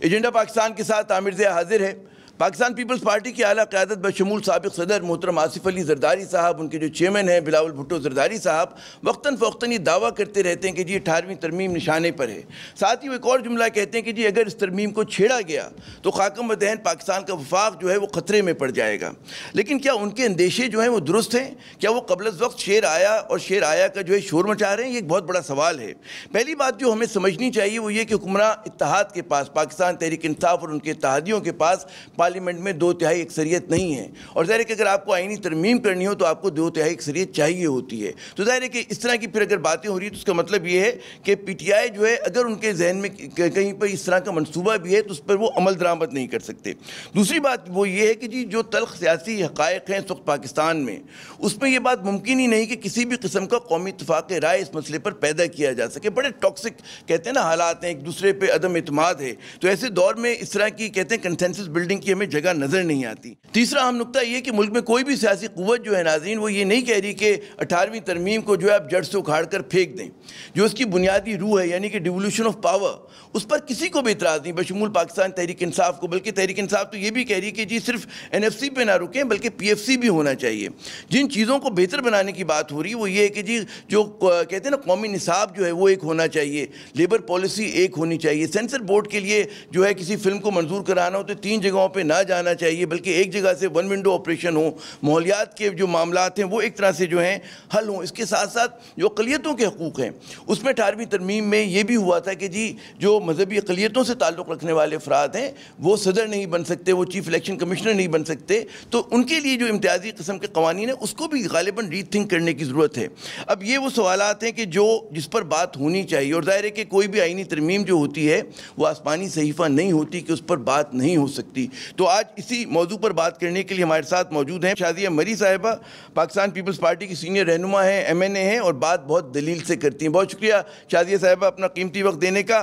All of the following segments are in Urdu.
ایجنڈا پاکستان کے ساتھ عامر ضیاء حاضر ہے۔ پاکستان پیپلز پارٹی کی اعلیٰ قیادت بشمول سابق صدر محترم آصف علی زرداری صاحب، ان کے جو چیئرمین ہیں بلاول بھٹو زرداری صاحب، وقتاً فوقتاً یہ دعویٰ کرتے رہتے ہیں کہ جی 18ویں ترمیم نشانے پر ہے۔ ساتھ ہی وہ ایک اور جملہ کہتے ہیں کہ جی اگر اس ترمیم کو چھیڑا گیا تو خاکم بدہن پاکستان کا وفاق جو ہے وہ خطرے میں پڑ جائے گا۔ لیکن کیا ان کے اندیشے جو ہیں وہ درست ہیں؟ کیا وہ قبل از وقت شیر آیا اور شیر آیا کا جو ہے شور مچا رہے ہیں؟ یہ ایک بہت بڑا سوال ہے۔ پہلی بات جو ہمیں سمجھنی چاہیے وہ یہ کہ حکمراں اتحاد کے پاس، پاکستان تحریک انصاف اور ان کے اتحادیوں کے پاس پارلیمنٹ میں 2/3 اکثریت نہیں ہے، اور ظاہر ہے کہ اگر آپ کو آئینی ترمیم کرنی ہو تو آپ کو 2/3 اکثریت چاہیے ہوتی ہے۔ تو ظاہر ہے کہ اس طرح کی پھر اگر باتیں ہو رہی ہیں تو اس کا مطلب یہ ہے کہ پی ٹی آئی جو ہے اگر ان کے ذہن میں کہیں پر اس طرح کا منصوبہ بھی ہے تو اس پر وہ عمل درآمد نہیں کر سکتے۔ دوسری بات وہ یہ ہے کہ جی جو تلخ سیاسی حقائق ہیں اس وقت پاکستان میں، اس میں یہ بات ممکن ہی نہیں کہ کسی بھی قسم کا قومی اتفاق رائے اس مسئلے پر پیدا کیا جا سکے۔ بڑے ٹاکسک کہتے ہیں نا حالات ہیں، ایک دوسرے پہ عدم اعتماد ہے، تو ایسے دور میں اس طرح کی کہتے ہیں کنسنسس بلڈنگ کی ہمیں جگہ نظر نہیں آتی۔ تیسرا اہم نقطہ یہ کہ ملک میں کوئی بھی سیاسی قوت جو ہے ناظرین وہ یہ نہیں کہہ رہی کہ 18ویں ترمیم کو جو ہے آپ جڑ سے اکھاڑ کر پھینک دیں۔ جو اس کی بنیادی روح ہے یعنی کہ ڈیولوشن آف پاور، اس پر کسی کو بھی اعتراض نہیں بشمول پاکستان تحریک انصاف کو، بلکہ تحریک انصاف تو یہ بھی کہہ رہی ہے کہ جی صرف NFC پہ نہ رکیں بلکہ PFC بھی ہونا چاہیے۔ جن چیزوں کو بہتر بنانے کی بات ہو رہی ہے وہ یہ ہے کہ جی جو کہتے ہیں نا قومی نصاب جو ہے وہ ایک ہونا چاہیے، لیبر پالیسی ایک ہونی چاہیے، سینسر بورڈ کے لیے جو ہے کسی فلم کو منظور کرانا ہو تو 3 جگہوں پہ نہ جانا چاہیے بلکہ ایک جگہ سے 1 ونڈو آپریشن ہو، ماحولیات کے جو معاملات ہیں وہ ایک طرح سے جو ہیں حل ہوں۔ اس کے ساتھ ساتھ جو اقلیتوں کے حقوق ہیں اس میں 18ویں ترمیم میں یہ بھی ہوا تھا کہ جی جو مذہبی اقلیتوں سے تعلق رکھنے والے افراد ہیں وہ صدر نہیں بن سکتے، وہ چیف الیکشن کمشنر نہیں بن سکتے، تو ان کے لیے جو امتیازی قسم کے قوانین ہیں اس کو بھی غالباً ری تھنک کرنے کی ضرورت ہے۔ اب یہ وہ سوالات ہیں کہ جس پر بات ہونی چاہیے، اور ظاہر ہے کہ کوئی بھی آئینی ترمیم جو ہوتی ہے وہ آسمانی صحیفہ نہیں ہوتی کہ اس پر بات نہیں ہو سکتی۔ تو آج اسی موضوع پر بات کرنے کے لیے ہمارے ساتھ موجود ہیں شادیہ مری صاحبہ، پاکستان پیپلز پارٹی کی سینئر رہنما ہیں، MNA ہیں اور بات بہت دلیل سے کرتی ہیں۔ بہت شکریہ شادیہ صاحبہ اپنا قیمتی وقت دینے کا۔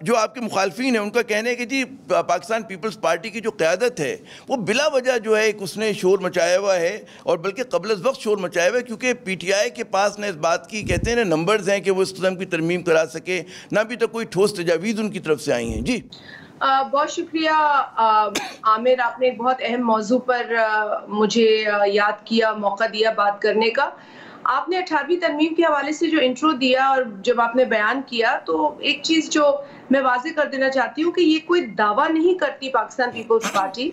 جو آپ کے مخالفین ہیں ان کا کہنا ہے کہ جی پاکستان پیپلز پارٹی کی جو قیادت ہے وہ بلا وجہ جو ہے اس نے شور مچایا ہوا ہے، اور بلکہ قبل از وقت شور مچایا ہوا ہے، کیونکہ PTI کے پاس نہ اس بات کی کہتے ہیں نا نمبرز ہیں کہ وہ اس قسم کی ترمیم کرا سکے، نہ ابھی تک کوئی ٹھوس تجاویز ان کی طرف سے آئی ہیں۔ جی بہت شکریہ عامر، آپ نے ایک بہت اہم موضوع پر مجھے یاد کیا، موقع دیا بات کرنے کا۔ آپ نے 18ویں ترمیم کے حوالے سے جو انٹرو دیا اور جب آپ نے بیان کیا تو ایک چیز جو میں واضح کر دینا چاہتی ہوں کہ یہ کوئی دعویٰ نہیں کرتی پاکستان پیپلز پارٹی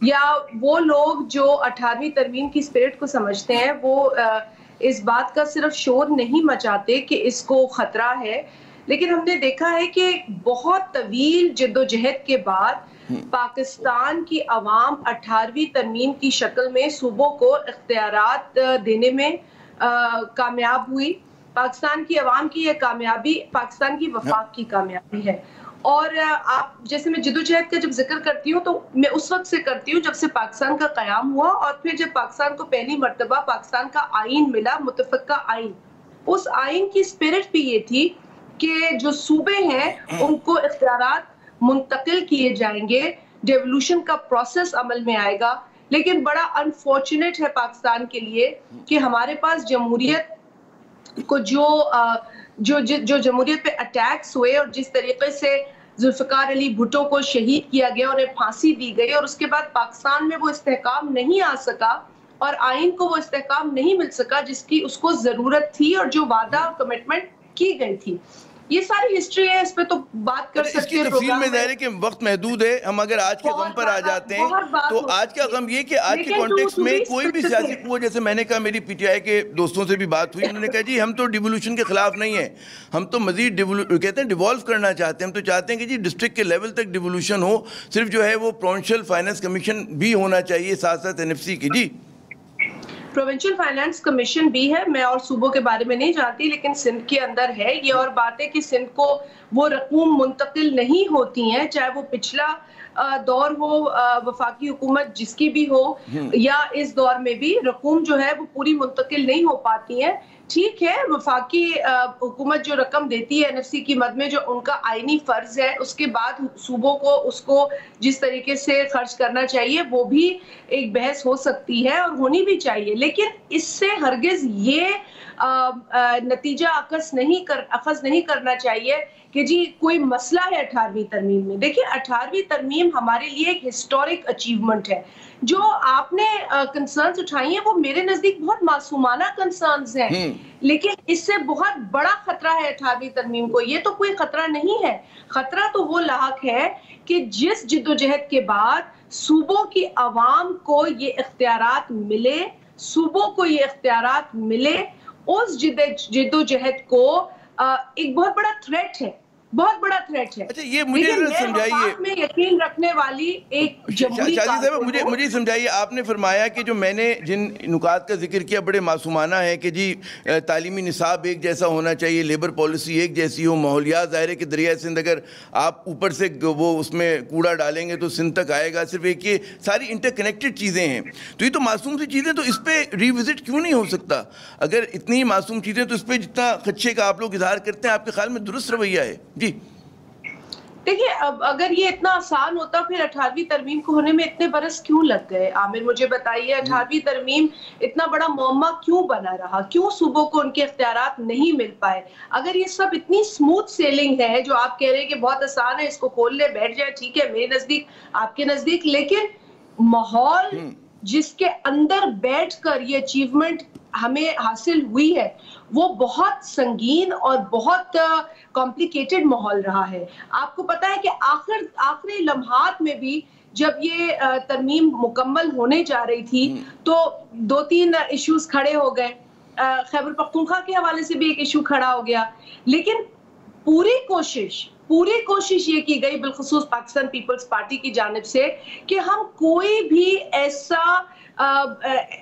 یا وہ لوگ جو 18ویں ترمیم کی اسپرٹ کو سمجھتے ہیں وہ اس بات کا صرف شور نہیں مچاتے کہ اس کو خطرہ ہے، لیکن ہم نے دیکھا ہے کہ بہت طویل جدوجہد کے بعد پاکستان کی عوام 18ویں ترمیم کی شکل میں صوبوں کو اختیارات دینے میں کامیاب ہوئی۔ پاکستان کی عوام کی یہ کامیابی پاکستان کی وفاق کی کامیابی ہے، اور آپ جیسے میں جدوجہد کا جب ذکر کرتی ہوں تو میں اس وقت سے کرتی ہوں جب سے پاکستان کا قیام ہوا، اور پھر جب پاکستان کو پہلی مرتبہ پاکستان کا آئین ملا، متفقہ آئین، اس آئین کی اسپرٹ بھی یہ تھی کہ جو صوبے ہیں ان کو اختیارات منتقل کیے جائیں گے، ڈیولوشن کا پروسیس عمل میں آئے گا۔ لیکن بڑا انفارچونیٹ ہے پاکستان کے لیے کہ ہمارے پاس جمہوریت کو جو جمہوریت پہ اٹیکس ہوئے اور جس طریقے سے ذوالفقار علی بھٹو کو شہید کیا گیا، انہیں پھانسی دی گئی، اور اس کے بعد پاکستان میں وہ استحکام نہیں آ سکا اور آئین کو وہ استحکام نہیں مل سکا جس کی اس کو ضرورت تھی اور جو وعدہ کمٹمنٹ کی گئی تھی۔ یہ ساری ہسٹری ہے، اس پہ تو بات کر سکتے ہیں۔ اس کی تفصیل میں ظاہر ہے کہ وقت محدود ہے، ہم اگر آج کے غم پر آ جاتے ہیں تو آج کا غم یہ کہ آج کے کانٹیکسٹ میں کوئی بھی سیاسی قوت، جیسے میں نے کہا میری PTI کے دوستوں سے بھی بات ہوئی، انہوں نے کہا جی ہم تو ڈیولوشن کے خلاف نہیں ہیں، ہم تو مزید کہتے ہیں ڈیوالو کرنا چاہتے ہیں، ہم تو چاہتے ہیں کہ جی ڈسٹرکٹ کے لیول تک ڈیولوشن ہو، صرف جو ہے وہ پروونشل فائنانس کمیشن بھی ہونا چاہیے ساتھ ساتھ NFC کی۔ جی پروونشل فائنانس کمیشن بھی ہے، میں اور صوبوں کے بارے میں نہیں جانتی لیکن سندھ کے اندر ہے۔ یہ اور بات ہے کہ سندھ کو وہ رقوم منتقل نہیں ہوتی ہیں، چاہے وہ پچھلا دور ہو وفاقی حکومت جس کی بھی ہو یا اس دور میں بھی، رقوم جو ہے وہ پوری منتقل نہیں ہو پاتی ہیں۔ ٹھیک ہے وفاقی حکومت جو رقم دیتی ہے NFC کی مد میں جو ان کا آئینی فرض ہے اس کے بعد صوبوں کو اس کو جس طریقے سے خرچ کرنا چاہیے وہ بھی ایک بحث ہو سکتی ہے اور ہونی بھی چاہیے، لیکن اس سے ہرگز یہ نتیجہ اخذ نہیں کرنا چاہیے کہ جی کوئی مسئلہ ہے 18ویں ترمیم میں۔ دیکھیں 18ویں ترمیم ہمارے لیے ایک ہسٹورک اچیومنٹ ہے۔ جو آپ نے کنسرنز اٹھائی ہیں وہ میرے نزدیک بہت معصومانہ کنسرنز ہیں، لیکن اس سے بہت بڑا خطرہ ہے 18ویں ترمیم کو۔ یہ تو کوئی خطرہ نہیں ہے، خطرہ تو وہ لاحق ہے کہ جس جدوجہد کے بعد صوبوں کی عوام کو یہ اختیارات ملے، صوبوں کو یہ اختیارات ملے، اس جدوجہد کو ایک بہت بڑا تھریٹ ہے، بہت بڑا تھریٹ ہے۔ اچھا یہ مجھے سمجھائیے، میں یقین رکھنے والی ایک جمہوری شادی صاحب مجھے سمجھائیے، آپ نے فرمایا کہ جو میں نے جن نکات کا ذکر کیا بڑے معصومانہ ہیں کہ جی تعلیمی نصاب ایک جیسا ہونا چاہیے، لیبر پالیسی ایک جیسی ہو، ماحولیات ظاہر ہے کہ دریائے سندھ اگر آپ اوپر سے وہ اس میں کوڑا ڈالیں گے تو سندھ تک آئے گا، صرف ایک یہ ساری انٹر کنیکٹڈ چیزیں ہیں، تو یہ تو معصوم سی چیزیں، تو اس پہ ری وزٹ کیوں نہیں ہو سکتا؟ اگر اتنی معصوم چیزیں تو اس پہ جتنا خدشے کا آپ لوگ اظہار کرتے ہیں آپ کے خیال میں درست رویہ ہے؟ جی دیکھیے اب اگر یہ اتنا آسان ہوتا پھر 18ویں ترمیم کو ہونے میں اتنے برس کیوں لگ گئے؟ عامر مجھے بتائیے 18ویں ترمیم اتنا بڑا معمہ کیوں بنا رہا؟ کیوں صوبوں کو ان کے اختیارات نہیں مل پائے؟ اگر یہ سب اتنی سموتھ سیلنگ ہے جو آپ کہہ رہے ہیں کہ بہت آسان ہے، اس کو کھول لے بیٹھ جائے، ٹھیک ہے میرے نزدیک آپ کے نزدیک، لیکن ماحول جس کے اندر بیٹھ کر یہ اچیومنٹ ہمیں حاصل ہوئی ہے وہ بہت سنگین اور بہت کمپلیکیٹڈ ماحول رہا ہے۔ آپ کو پتا ہے کہ آخری لمحات میں بھی جب یہ ترمیم مکمل ہونے جا رہی تھی تو 2-3 ایشوز کھڑے ہو گئے، خیبر پختونخوا کے حوالے سے بھی ایک ایشو کھڑا ہو گیا، لیکن پوری کوشش یہ کی گئی بالخصوص پاکستان پیپلز پارٹی کی جانب سے کہ ہم کوئی بھی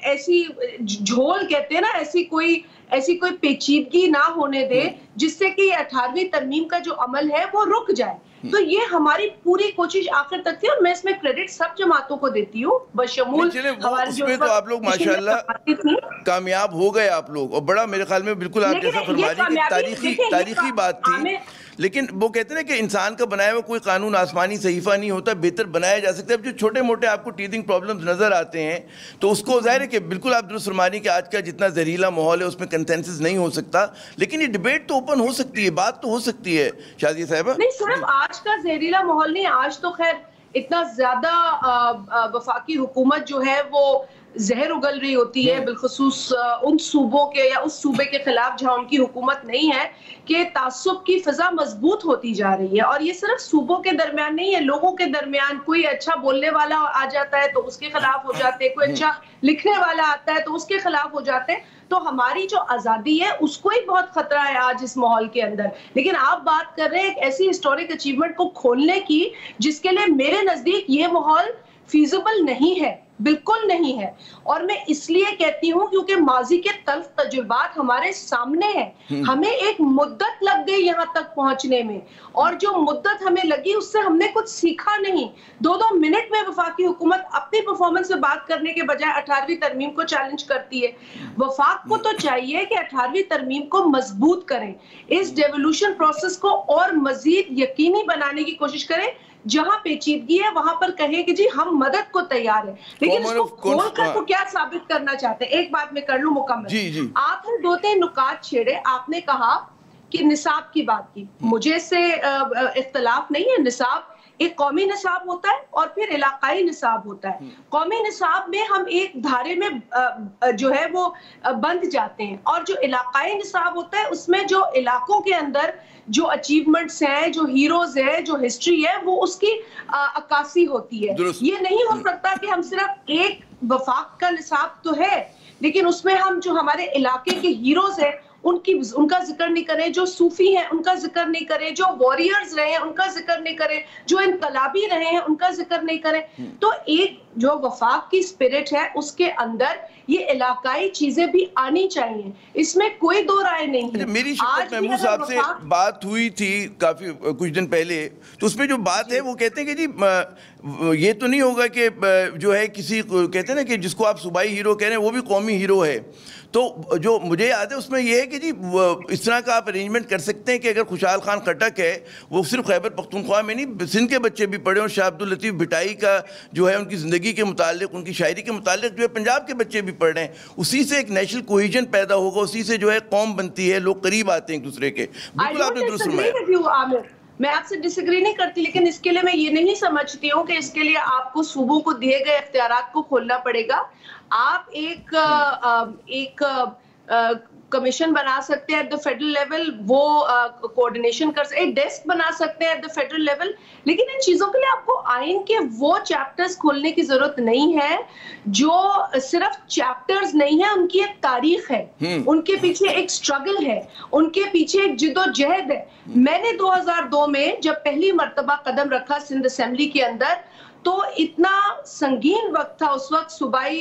ایسی جھول کہتے ہیں نا، ایسی کوئی پیچیدگی نہ ہونے دے جس سے کہ 18ویں ترمیم کا جو عمل ہے وہ رک جائے۔ تو یہ ہماری پوری کوشش آخر تک تھی اور میں اس میں کریڈٹ سب جماعتوں کو دیتی ہوں بشمول اس میں تو آپ لوگ ماشاءاللہ کامیاب ہو گئے آپ لوگ، اور بڑا میرے خیال میں بالکل آپ جیسا فرما رہی کہ تاریخی بات تھی، لیکن وہ کہتے ہیں کہ انسان کا بنایا ہوا کوئی قانون آسمانی صحیفہ نہیں ہوتا، بہتر بنایا جا سکتا ہے۔ اب جو چھوٹے موٹے آپ کو ٹیتھنگ پرابلمز نظر آتے ہیں تو اس کو ظاہر ہے کہ بالکل آپ درست فرما رہی ہیں کہ آج کا جتنا زہریلا ماحول ہے اس میں کنسنسس نہیں ہو سکتا، لیکن یہ ڈیبیٹ تو اوپن ہو سکتی ہے، بات تو ہو سکتی ہے شادیہ صاحبہ۔ نہیں صرف آج کا زہریلا ماحول نہیں، آج تو خیر اتنا زیادہ وفاقی حکومت جو ہے وہ زہر اگل رہی ہوتی ہے بالخصوص ان صوبوں کے یا اس صوبے کے خلاف جہاں ان کی حکومت نہیں ہے، کہ تعصب کی فضا مضبوط ہوتی جا رہی ہے۔ اور یہ صرف صوبوں کے درمیان نہیں ہے، لوگوں کے درمیان، کوئی اچھا بولنے والا آ جاتا ہے تو اس کے خلاف ہو جاتے ہیں، کوئی اچھا لکھنے والا آتا ہے تو اس کے خلاف ہو جاتے ہیں، تو ہماری جو آزادی ہے اس کو ہی بہت خطرہ ہے آج اس ماحول کے اندر۔ لیکن آپ بات کر رہے ہیں ایک ایسی ہسٹورک اچیومنٹ کو کھولنے کی جس کے لیے میرے نزدیک یہ ماحول فیزیبل نہیں ہے، بالکل نہیں ہے، اور میں اس لیے کہتی ہوں کیونکہ ماضی کے تلخ تجربات ہمارے سامنے ہیں، ہمیں ایک مدت لگ گئی یہاں تک پہنچنے میں، اور جو مدت ہمیں لگی اس سے ہم نے کچھ سیکھا نہیں۔ 2 منٹ میں وفاقی حکومت اپنی پرفارمنس سے بات کرنے کے بجائے 18ویں ترمیم کو چیلنج کرتی ہے۔ وفاق کو تو چاہیے کہ 18ویں ترمیم کو مضبوط کریں، اس ڈیولوشن پروسیس کو اور مزید یقینی بنانے کی کوشش کریں، جہاں پیچیدگی ہے وہاں پر کہیں کہ جی ہم مدد کو تیار ہیں، لیکن اس کو کھول کر تو کیا ثابت کرنا چاہتے ہیں؟ ایک بات میں کر لوں مکمل، آپ نے 2-3 نکات چھیڑے، آپ نے کہا کہ نصاب کی بات کی، مجھے اس سے اختلاف نہیں ہے، نصاب ایک قومی نصاب ہوتا ہے اور پھر علاقائی نصاب ہوتا ہے۔ قومی نصاب میں ہم ایک دھارے میں جو ہے وہ بند جاتے ہیں، اور جو علاقائی نصاب ہوتا ہے اس میں جو علاقوں کے اندر جو اچیومنٹس ہیں، جو ہیروز ہیں، جو ہسٹری ہے، وہ اس کی عکاسی ہوتی ہے۔ یہ نہیں ہو سکتا کہ ہم صرف ایک وفاق کا نصاب تو ہے لیکن اس میں ہم جو ہمارے علاقے کے ہیروز ہیں ان کا ذکر نہیں کریں, جو صوفی ہیں ان کا ذکر نہیں کریں, جو وارئرز رہے ہیں ان کا ذکر نہیں کریں, جو انقلابی رہے ہیں ان کا ذکر نہیں کریں. تو ایک جو وفاق کی سپرٹ ہے اس کے اندر یہ علاقائی چیزیں بھی آنی چاہیے, اس میں کوئی دو رائے نہیں ہے. میری شفقت محمود صاحب سے بات ہوئی تھی کافی کچھ دن پہلے, تو اس میں جو بات ہے وہ کہتے ہیں کہ جی یہ تو نہیں ہوگا کہ جو ہے کسی کہتے ہیں نا کہ جس کو آپ صوبائی ہیرو کہہ رہے ہیں وہ بھی قومی ہیرو ہے. تو جو مجھے یاد ہے اس میں یہ ہے کہ جی اس طرح کا آپ ارینجمنٹ کر سکتے ہیں کہ اگر خوشحال خان خٹک ہے وہ صرف خیبر پختونخوا میں نہیں, سندھ کے بچے بھی پڑھیں, اور شاہ عبداللطیف بھٹائی کا جو ہے ان کی زندگی کے متعلق, ان کی شاعری کے متعلق جو ہے پنجاب کے بچے بھی پڑھ رہے ہیں. اسی سے ایک نیشنل کوہیجن پیدا ہوگا, اسی سے جو ہے قوم بنتی ہے, لوگ قریب آتے ہیں ایک دوسرے کے. بالکل آپ نے درست فرمایا. میں آپ سے ڈس ایگری نہیں کرتی, لیکن اس کے لیے میں یہ نہیں سمجھتی ہوں کہ اس کے لیے آپ کو صوبوں کو دیے گئے اختیارات کو کھولنا پڑے گا. آپ ایک کمیشن بنا سکتے ہیں ایٹ دا فیڈرل لیول, وہ کوآرڈینیشن کر سکتے, ایک ڈیسک بنا سکتے ہیں ایٹ دا فیڈرل لیول, لیکن ان چیزوں کے لیے آپ کو آئین کے وہ چیپٹرز کھولنے کی ضرورت نہیں ہے جو صرف چیپٹرز نہیں ہیں, ان کی ایک تاریخ ہے, ان کے پیچھے ایک سٹرگل ہے, ان کے پیچھے ایک جد و جہد ہے. میں نے 2002 میں جب پہلی مرتبہ قدم رکھا سندھ اسمبلی کے اندر, تو اتنا سنگین وقت تھا اس وقت, صوبائی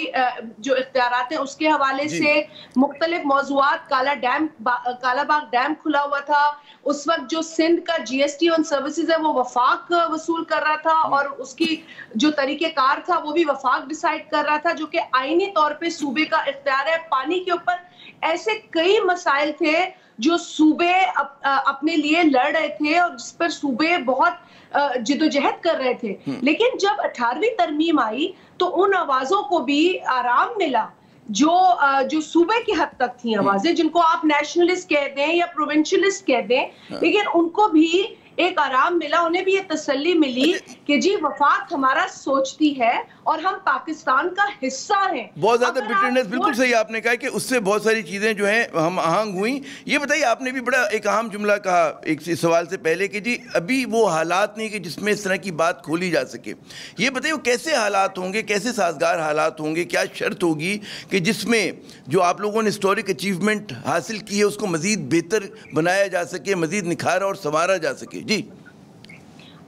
جو اختیارات ہیں اس کے حوالے سے مختلف موضوعات, کالا باغ ڈیم کھلا ہوا تھا اس وقت, جو سندھ کا جی ایس ٹی آن سروسز ہے وہ وفاق وصول کر رہا تھا, اور اس کی جو طریقہ کار تھا وہ بھی وفاق ڈیسائیڈ کر رہا تھا, جو کہ آئینی طور پہ صوبے کا اختیار ہے. پانی کے اوپر ایسے کئی مسائل تھے جو صوبے اپنے لیے لڑ رہے تھے اور جس پر صوبے بہت جدوجہد کر رہے تھے. لیکن جب 18ویں ترمیم آئی تو ان آوازوں کو بھی آرام ملا جو صوبے کی حد تک تھیں آوازیں, جن کو آپ نیشنلسٹ کہہ دیں یا پروونشلسٹ کہہ دیں, لیکن ان کو بھی ایک آرام ملا, انہیں بھی یہ تسلی ملی کہ جی وفاق ہمارا سوچتی ہے اور ہم پاکستان کا حصہ ہیں. بہت زیادہ بٹرنس, بالکل صحیح آپ نے کہا کہ اس سے بہت ساری چیزیں جو ہیں ہم آہنگ ہوئیں. یہ بتائیے, آپ نے بھی بڑا ایک اہم جملہ کہا ایک سوال سے پہلے کہ جی ابھی وہ حالات نہیں کہ جس میں اس طرح کی بات کھولی جا سکے. یہ بتائیے وہ کیسے حالات ہوں گے, کیسے سازگار حالات ہوں گے, کیا شرط ہوگی کہ جس میں جو آپ لوگوں نے ہسٹورک اچیومنٹ حاصل کی ہے اس کو مزید بہتر بنایا جا سکے, مزید نکھارا اور سنوارا جا سکے. جی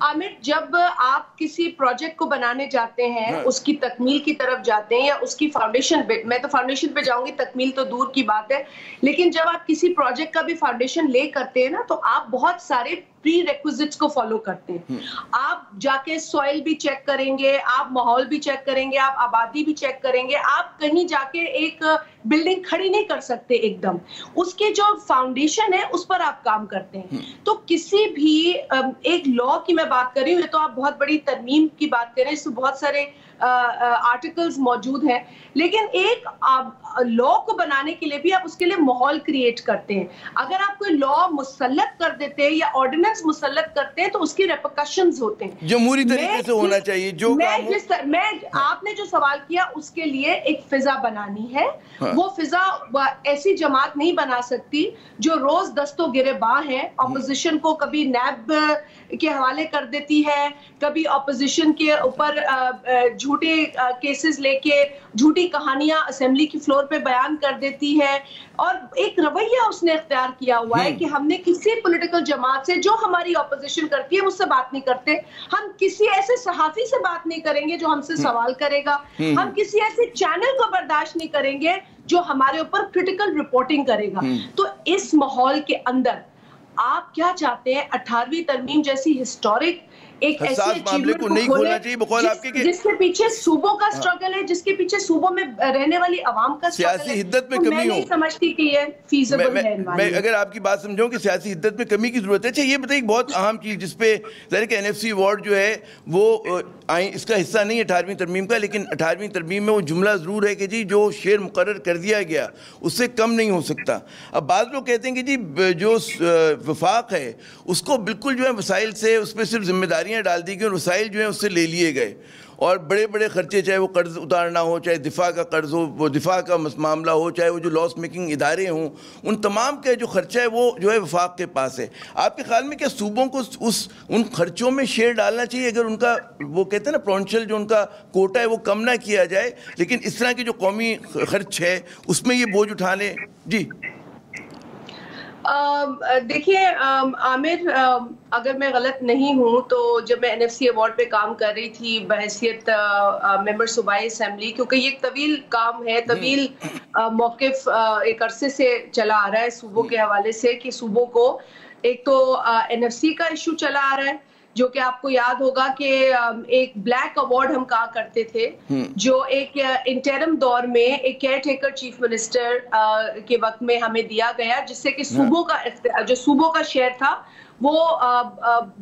عامر, جب آپ کسی پروجیکٹ کو بنانے جاتے ہیں, اس کی تکمیل کی طرف جاتے ہیں, یا اس کی فاؤنڈیشن پہ, میں تو فاؤنڈیشن پہ جاؤں گی, تکمیل تو دور کی بات ہے, لیکن جب آپ کسی پروجیکٹ کا بھی فاؤنڈیشن لے کرتے ہیں نا, تو آپ بہت سارے پری ریکوزٹس کو فالو کرتے ہیں. آپ جا کے سوائل بھی چیک کریں گے, آپ ماحول بھی چیک کریں گے, آپ آبادی بھی چیک کریں گے. آپ کہیں جا کے ایک بلڈنگ کھڑی نہیں کر سکتے ایک دم, اس کے جو فاؤنڈیشن ہے اس پر آپ کام کرتے ہیں. تو کسی بھی ایک لا کی میں بات کر رہی ہوں, یہ تو آپ بہت بڑی ترمیم کی بات کریں, اس میں بہت سارے آرٹیکلز موجود ہیں, لیکن ایک لا کو بنانے کے لیے بھی آپ اس کے لیے ماحول کریٹ کرتے ہیں. اگر آپ کوئی لا مسلط کر دیتے ہیں یا آرڈیننس مسلط کرتے ہیں تو اس کی ریپرکشنز ہوتے ہیں. جمہوری طریقے سے ہونا چاہیے. جو آپ نے جو سوال کیا اس کے لیے ایک فضا بنانی ہے. وہ فضا ایسی جماعت نہیں بنا سکتی جو روز دست و گریباں ہے, اپوزیشن کو کبھی نیب کے حوالے کر دیتی ہے, کبھی اپوزیشن کے اوپر جھوٹے کیسز لے کے جھوٹی کہانیاں اسمبلی کی فلور پہ بیان کر دیتی ہے. اور ایک رویہ اس نے اختیار کیا ہوا ہے کہ ہم نے کسی پولیٹیکل جماعت سے جو ہماری اپوزیشن کرتی ہے مجھ سے بات نہیں کرتے, ہم کسی ایسے صحافی سے بات نہیں کریں گے جو ہم سے سوال کرے گا, ہم کسی ایسے چینل کو برداشت نہیں کریں گے جو ہمارے اوپر کرٹیکل رپورٹنگ کرے گا. تو اس ماحول کے اندر آپ کیا چاہتے ہیں, 18ویں ترمیم جیسی ہسٹورک ایک ایسی معاملے کو نہیں کھولنا چاہیے بقول آپ کے, جس کے پیچھے صوبوں کا سٹرگل ہے, جس کے پیچھے صوبوں میں رہنے والی عوام کا سٹرگل ہے. سیاسی حدت میں کمی ہو, میں نہیں سمجھتی کہ یہ فیزیبل ہے. میں اگر آپ کی بات سمجھوں کہ سیاسی حدت میں کمی کی ضرورت ہے. اچھا یہ بتائیے بہت اہم چیز جس پہ ظاہر کہ NFC ایوارڈ جو ہے وہ اس کا حصہ نہیں ہے 18ویں ترمیم کا, لیکن 18ویں ترمیم میں وہ جملہ ضرور ہے کہ جی جو شعر مقرر کر دیا گیا اس سے کم نہیں ہو سکتا. اب بعض لوگ کہتے ہیں کہ جی جو وفاق ہے اس کو بالکل جو ہے وسائل سے اس پہ صرف ذمہ داریاں ڈال دی گئی اور وسائل جو ہیں اس سے لے لیے گئے, اور بڑے بڑے خرچے, چاہے وہ قرض اتارنا ہو, چاہے دفاع کا قرض ہو, وہ دفاع کا معاملہ ہو, چاہے وہ جو لاس میکنگ ادارے ہوں, ان تمام کا جو خرچہ ہے وہ جو ہے وفاق کے پاس ہے. آپ کے خیال میں کیا صوبوں کو ان خرچوں میں شیئر ڈالنا چاہیے اگر ان کا وہ کہتے ہیں نا پرونشل جو ان کا کوٹا ہے وہ کم نہ کیا جائے, لیکن اس طرح کی جو قومی خرچ ہے اس میں یہ بوجھ اٹھا لیں؟ جی دیکھیے عامر، اگر میں غلط نہیں ہوں تو جب میں NFC ایوارڈ پہ کام کر رہی تھی بحیثیت ممبر صوبائی اسمبلی، کیونکہ یہ ایک طویل کام ہے، طویل موقف ایک عرصے سے چلا آ رہا ہے صوبوں کے حوالے سے، کہ صوبوں کو ایک تو NFC کا ایشو چلا آ رہا ہے، جو کہ آپ کو یاد ہوگا کہ ایک بلیک ایوارڈ ہم کہا کرتے تھے، جو ایک انٹرم دور میں ایک کیئر ٹیکر چیف منسٹر کے وقت میں ہمیں دیا گیا، جس سے کہ صوبوں کا جو صوبوں کا شیئر تھا وہ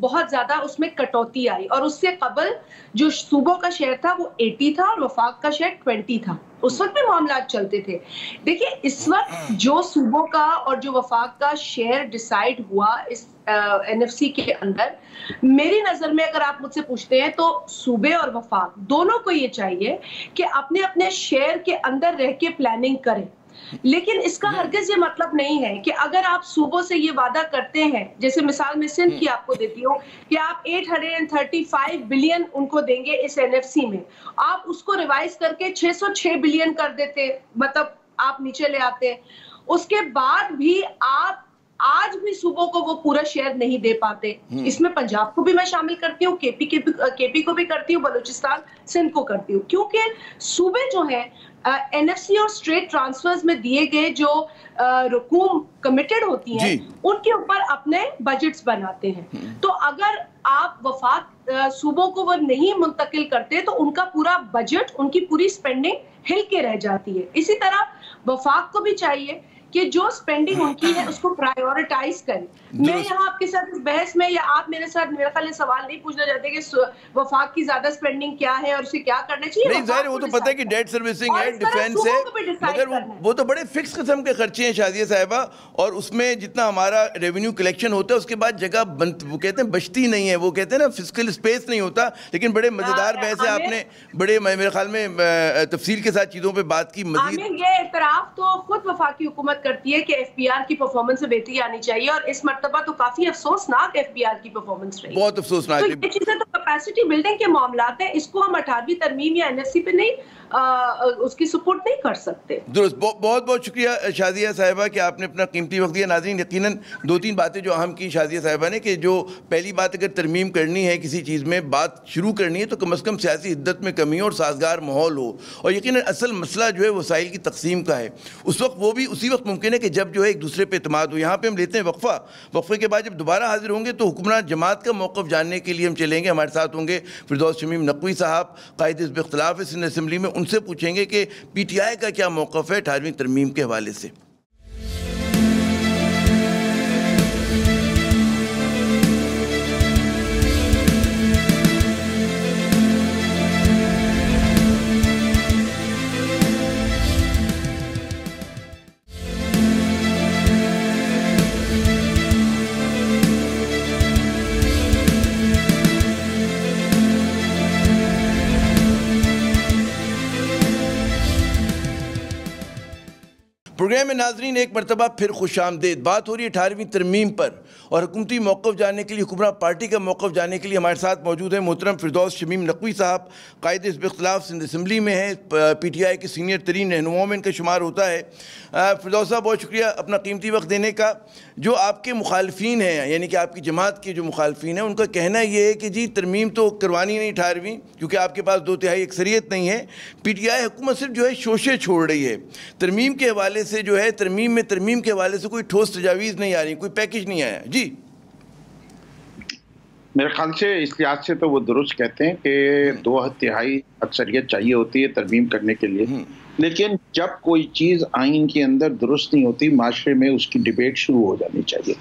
بہت زیادہ اس میں کٹوتی آئی، اور اس سے قبل جو صوبوں کا شیئر تھا وہ 80 تھا اور وفاق کا شیئر 20 تھا، اس وقت بھی معاملات چلتے تھے۔ دیکھیں اس وقت جو صوبوں کا اور جو وفاق کا شیئر ڈیسائیڈ ہوا اس NFC کے اندر، میری نظر میں اگر آپ مجھ سے پوچھتے ہیں تو صوبے اور وفاق دونوں کو یہ چاہیے کہ اپنے اپنے شیئر کے اندر رہ کے پلاننگ کریں، لیکن اس کا ہرگز یہ مطلب نہیں ہے کہ اگر آپ صوبوں سے یہ وعدہ کرتے ہیں، جیسے مثال میں سندھ کی آپ کو دیتی ہوں کہ آپ 835 بلین ان کو دیں گے اس NFC میں، آپ اس کو ریوائز کر کے 606 بلین کر دیتے، مطلب آپ نیچے لے آتے، اس کے بعد بھی آپ آج بھی صوبوں کو وہ پورا شیئر نہیں دے پاتے۔ اس میں پنجاب کو بھی میں شامل کرتی ہوں، کے پی کو بھی کرتی ہوں، بلوچستان سندھ کو کرتی ہوں، کیونکہ صوبے جو ہیں NFC اور اسٹریٹ ٹرانسفرز میں دیے گئے جو رقوم کمیٹڈ ہوتی ہیں ان کے اوپر اپنے بجٹس بناتے ہیں، تو اگر آپ وفاق صوبوں کو وہ نہیں منتقل کرتے تو ان کا پورا بجٹ، ان کی پوری سپینڈنگ ہل کے رہ جاتی ہے۔ اسی طرح وفاق کو بھی چاہیے کہ جو سپینڈنگ ان کی ہے اس کو پرائیورٹائز کریں۔ میں یہاں آپ کے ساتھ اس بحث میں، یا آپ میرے ساتھ میرا خیال سوال نہیں پوچھنا چاہتے کہ وفاق کی زیادہ سپینڈنگ کیا ہے اور اسے کیا کرنا چاہیے۔ نہیں ظاہر ہے، وہ تو پتہ ہے کہ ڈیٹ سروسنگ ہے، ڈیفینس ہے، مگر وہ تو بڑے فکس قسم کے خرچے ہیں شادیہ صاحبہ، اور اس میں جتنا ہمارا ریونیو کلیکشن ہوتا ہے اس کے بعد جگہ وہ کہتے ہیں بچتی نہیں ہے، وہ کہتے ہیں نا فسکل اسپیس نہیں ہوتا۔ لیکن بڑے مزیدار بحث ہے، آپ نے بڑے میرے خیال میں تفصیل کے ساتھ چیزوں پہ بات کی۔ مزید یہ اعتراف تو خود وفاقی حکومت کرتی ہے کہ FPR کی پرفارمنس میں بہتری آنی چاہیے، اور اس مرتبہ تو کافی افسوسناک FPR کی پرفارمنس رہی، بہت افسوسناک۔ تو یہ چیزیں تو کیپیسٹی بلڈنگ کے معاملات ہیں، اس کو ہم 18ویں ترمیم یا NFC پہ نہیں اس کی سپورٹ نہیں کر سکتے۔ درست، بہت بہت شکریہ شادیہ صاحبہ کہ آپ نے اپنا قیمتی وقت دیا۔ ناظرین یقیناً 2-3 باتیں جو اہم کی شادیہ صاحبہ نے، کہ جو پہلی بات اگر ترمیم کرنی ہے کسی چیز میں، بات شروع کرنی ہے تو کم از کم سیاسی حدت میں کمی ہو اور سازگار ماحول ہو، اور یقیناً اصل مسئلہ جو ہے وسائل کی تقسیم کا ہے، اس وقت وہ بھی اسی وقت ممکن ہے کہ جب جو ہے ایک دوسرے پہ اعتماد ہو۔ یہاں پہ ہم لیتے ہیں وقفہ، وقفے کے بعد جب دوبارہ حاضر ہوں گے تو حکمران جماعت کا موقف جاننے کے لیے ہم چلیں گے۔ ہمارے ساتھ ہوں گے فردوس شمیم نقوی صاحب، قائد حزب اختلاف سندھ اسمبلی میں، ان سے پوچھیں گے کہ PTI کا کیا موقف ہے 18ویں ترمیم کے حوالے سے۔ پروگرام میں ناظرین ایک مرتبہ پھر خوش آمدید۔ بات ہو رہی ہے 18ویں ترمیم پر، اور حکومتی موقف جاننے کے لیے، حکمراں پارٹی کا موقف جاننے کے لیے ہمارے ساتھ موجود ہیں محترم فردوس شمیم نقوی صاحب، قائد حزب اختلاف سندھ اسمبلی میں ہیں، PTI کے سینئر ترین رہنماؤں میں ان کا شمار ہوتا ہے۔ فردوس صاحب بہت شکریہ اپنا قیمتی وقت دینے کا۔ جو آپ کے مخالفین ہیں، یعنی کہ آپ کی جماعت کے جو مخالفین ہیں، ان کا کہنا یہ ہے کہ جی ترمیم تو کروانی نہیں 18ویں، کیونکہ آپ کے پاس 2/3 اکثریت نہیں ہے، PTI حکومت صرف جو ہے شوشے چھوڑ رہی ہے ترمیم کے حوالے سے، جو ہے ترمیم کے حوالے سے کوئی ٹھوس تجاویز نہیں آ رہی، کوئی پیکج نہیں آیا۔ جی میرے خیال سے اس لحاظ سے تو وہ درست کہتے ہیں کہ 2/3 اکثریت چاہیے ہوتی ہے ترمیم کرنے کے لیے، لیکن جب کوئی چیز آئین کے اندر درست نہیں ہوتی، معاشرے میں اس کی ڈیبیٹ شروع ہو جانی چاہیے۔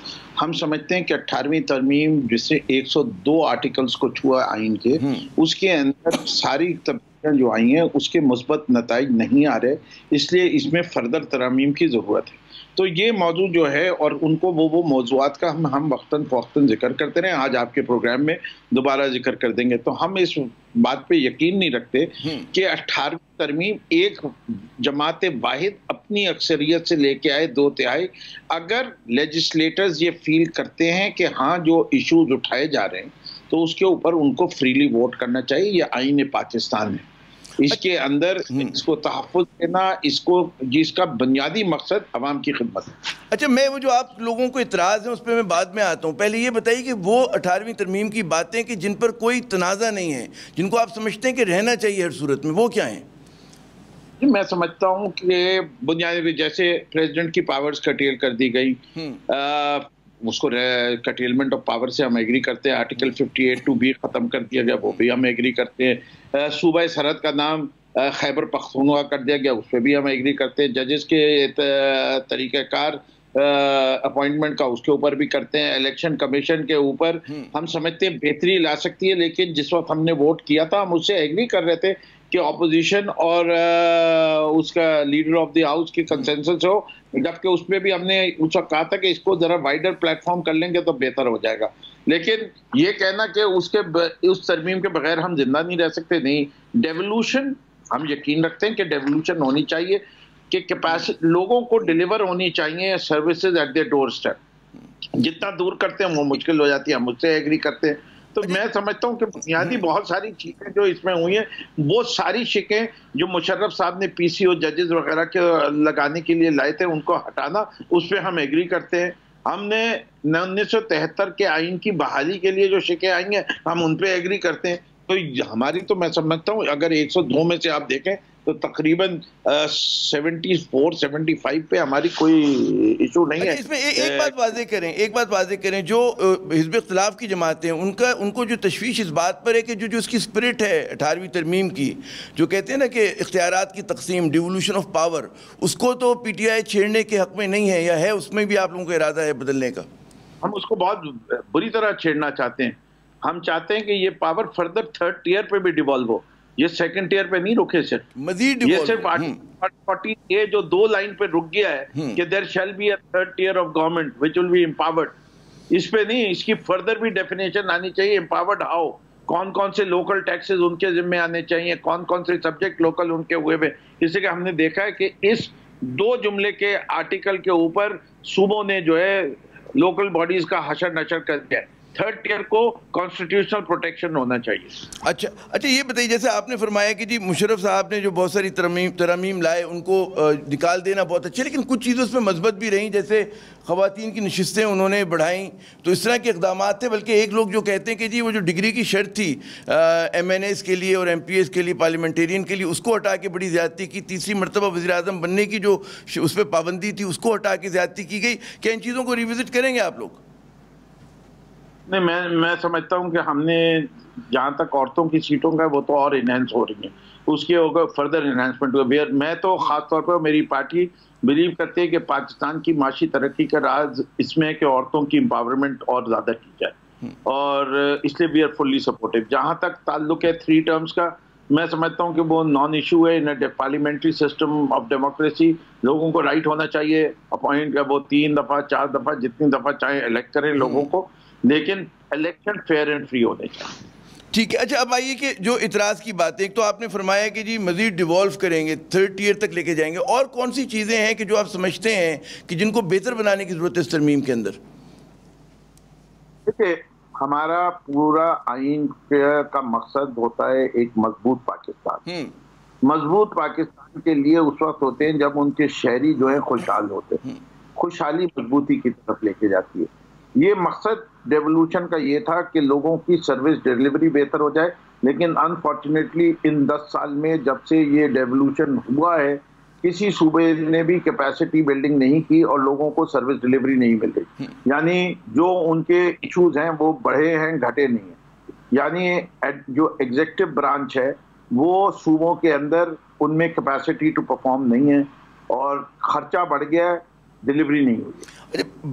ہم سمجھتے ہیں کہ 18ویں ترمیم جس سے 102 آرٹیکلز کو چھوا آئین کے، اس کے اندر ساری تبدیلیاں جو آئی ہیں اس کے مثبت نتائج نہیں آ رہے، اس لیے اس میں فردر ترامیم کی ضرورت ہے۔ تو یہ موضوع جو ہے، اور ان کو وہ موضوعات کا ہم وقتاً فوقتاً ذکر کرتے رہے، آج آپ کے پروگرام میں دوبارہ ذکر کر دیں گے۔ تو ہم اس بات پہ یقین نہیں رکھتے کہ 18ویں ترمیم ایک جماعت واحد اپنی اکثریت سے لے کے آئے 2/3۔ اگر لیجسلیٹرز یہ فیل کرتے ہیں کہ ہاں جو ایشوز اٹھائے جا رہے ہیں تو اس کے اوپر ان کو فریلی ووٹ کرنا چاہیے، یہ آئین پاکستان ہے۔ اس کے اندر اس کو تحفظ دینا، اس کو جس کا بنیادی مقصد عوام کی خدمت ہے۔ اچھا، میں وہ جو آپ لوگوں کو اعتراض ہیں اس پہ میں بعد میں آتا ہوں، پہلے یہ بتائیے کہ وہ 18ویں ترمیم کی باتیں کہ جن پر کوئی تنازع نہیں ہے، جن کو آپ سمجھتے ہیں کہ رہنا چاہیے ہر صورت میں، وہ کیا ہیں؟ میں سمجھتا ہوں کہ بنیادی جیسے پریزیڈنٹ کی پاورز کٹیل کر دی گئی، اس کو کٹیلمنٹ آف پاور سے ہم ایگری کرتے ہیں، آرٹیکل 58(2)B ختم کر دیا گیا، وہ بھی ہم ایگری کرتے ہیں، صوبہ سرحد کا نام خیبر پختونخوا کر دیا گیا، اس پہ بھی ہم ایگری کرتے ہیں، ججز کے طریقہ کار اپوائنٹمنٹ کا اس کے اوپر بھی کرتے ہیں، الیکشن کمیشن کے اوپر ہم سمجھتے ہیں بہتری لا سکتی ہے، لیکن جس وقت ہم نے ووٹ کیا تھا ہم اس سے ایگری کر رہے تھے کہ اپوزیشن اور اس کا لیڈر آف دی ہاؤس کی کنسنسس ہو، جبکہ اس پہ بھی ہم نے اس وقت کہا تھا کہ اس کو ذرا وائڈر پلیٹ فارم کر لیں گے تو بہتر ہو جائے گا، لیکن یہ کہنا کہ اس ترمیم کے بغیر ہم زندہ نہیں رہ سکتے، نہیں، ڈیولوشن ہم یقین رکھتے ہیں کہ ڈیولوشن ہونی چاہیے، کہ لوگوں کو ڈیلیور ہونی چاہیے services at the doorstep, جتنا دور کرتے ہیں وہ مشکل ہو جاتی ہے، ہم اس سے ایگری کرتے ہیں۔ تو میں سمجھتا ہوں کہ بنیادی بہت ساری چیزیں جو اس میں ہوئی ہیں، وہ ساری شکیں جو مشرف صاحب نے پی سی او ججز وغیرہ کے لگانے کے لیے لائے تھے ان کو ہٹانا، اس پہ ہم ایگری کرتے ہیں۔ ہم نے 1973 کے آئین کی بحالی کے لیے جو شکیں آئی ہیں ہم ان پہ ایگری کرتے ہیں۔ تو ہماری تو میں سمجھتا ہوں اگر 102 میں سے آپ دیکھیں تو تقریباً 74-75 پہ ہماری کوئی ایشو نہیں ہے۔ اس میں ایک بات واضح کریں، جو حزب اختلاف کی جماعتیں ہیں ان کو جو تشویش اس بات پر ہے کہ جو اس کی اسپرٹ ہے 18ویں ترمیم کی، جو کہتے ہیں نا کہ اختیارات کی تقسیم، ڈیولوشن آف پاور، اس کو تو پی ٹی آئی چھیڑنے کے حق میں نہیں ہے، یا ہے اس میں بھی آپ لوگوں کا ارادہ ہے بدلنے کا؟ ہم اس کو بہت بری طرح چھیڑنا چاہتے ہیں۔ ہم چاہتے ہیں کہ یہ پاور فردر 3rd ٹیئر پہ بھی ڈیوالو ہو، یہ 2nd ٹیئر پہ نہیں رکے، صرف مزید یہ صرف 40A جو 2 لائن پہ رک گیا ہے کہ there shall be a 3rd tier of government which will be empowered، اس پہ نہیں، اس کی فردر بھی ڈیفینیشن آنی چاہیے۔ empowered how، کون سے لوکل ٹیکسز ان کے ذمہ آنے چاہیے، کون سے سبجیکٹ لوکل ان کے ہوئے ہوئے، اس لیے کہ ہم نے دیکھا ہے کہ اس 2 جملے کے آرٹیکل کے اوپر صوبوں نے جو ہے لوکل باڈیز کا حشر نشر کر دیا ہے۔ 3rd ٹیئر کو کانسٹیٹیوشنل پروٹیکشن ہونا چاہیے۔ اچھا یہ بتائیے، جیسے آپ نے فرمایا کہ جی مشرف صاحب نے جو بہت ساری ترامیم لائے ان کو نکال دینا بہت اچھا، لیکن کچھ چیزیں اس میں مثبت بھی رہیں، جیسے خواتین کی نشستیں انہوں نے بڑھائیں، تو اس طرح کے اقدامات تھے۔ بلکہ ایک لوگ جو کہتے ہیں کہ جی وہ جو ڈگری کی شرط تھی ایم این ایز کے لیے اور ایم پی ایز کے لیے، پارلیمنٹیرین کے لیے، اس کو ہٹا کے بڑی زیادتی کی۔ 3ری مرتبہ وزیر اعظم بننے کی جو اس پہ پابندی تھی اس کو ہٹا کے زیادتی کی گئی۔ کیا ان چیزوں کو ریوزٹ کریں گے آپ لوگ؟ نہیں، میں سمجھتا ہوں کہ ہم نے جہاں تک عورتوں کی سیٹوں کا وہ تو اور انہینس ہو رہی ہیں، اس کے ہوگا فردر انہینسمنٹ ہوگا۔ میں تو خاص طور پر میری پارٹی بلیو کرتی ہے کہ پاکستان کی معاشی ترقی کا راز اس میں ہے کہ عورتوں کی امپاورمنٹ اور زیادہ کی جائے، اور اس لیے وی آر فلی سپورٹیو۔ جہاں تک تعلق ہے 3 ٹرمز کا، میں سمجھتا ہوں کہ وہ نان ایشو ہے ان پارلیمنٹری سسٹم آف ڈیموکریسی۔ لوگوں کو رائٹ ہونا چاہیے اپوائنٹ کا، وہ 3 دفعہ 4 دفعہ جتنی دفعہ چاہیں الیکٹ کریں لوگوں کو، لیکن الیکشن فیئر اینڈ فری ہونے چاہیے۔ ٹھیک ہے۔ اچھا اب آئیے کہ جو اعتراض کی بات ہے، ایک تو آپ نے فرمایا کہ جی مزید ڈیوالو کریں گے، 3rd ٹیئر تک لے کے جائیں گے، اور کون سی چیزیں ہیں کہ جو آپ سمجھتے ہیں کہ جن کو بہتر بنانے کی ضرورت ہے اس ترمیم کے اندر؟ دیکھیں، ہمارا پورا آئین کا مقصد ہوتا ہے ایک مضبوط پاکستان۔ مضبوط پاکستان کے لیے اس وقت ہوتے ہیں جب ان کے شہری جو ہیں خوشحال ہوتے ہیں، خوشحالی مضبوطی کی طرف لے کے جاتی ہے۔ یہ مقصد ڈیولوشن کا یہ تھا کہ لوگوں کی سروس ڈیلیوری بہتر ہو جائے، لیکن انفارچونیٹلی ان 10 سال میں جب سے یہ ڈیولوشن ہوا ہے کسی صوبے نے بھی کیپیسٹی بلڈنگ نہیں کی اور لوگوں کو سروس ڈیلیوری نہیں مل رہی۔ یعنی جو ان کے ایشوز ہیں وہ بڑھے ہیں، گھٹے نہیں ہیں۔ یعنی جو ایگزیکٹو برانچ ہے وہ صوبوں کے اندر ان میں کیپیسٹی ٹو پرفارم نہیں ہے، اور خرچہ بڑھ گیا ہے، ڈیلیوری نہیں ہوئی۔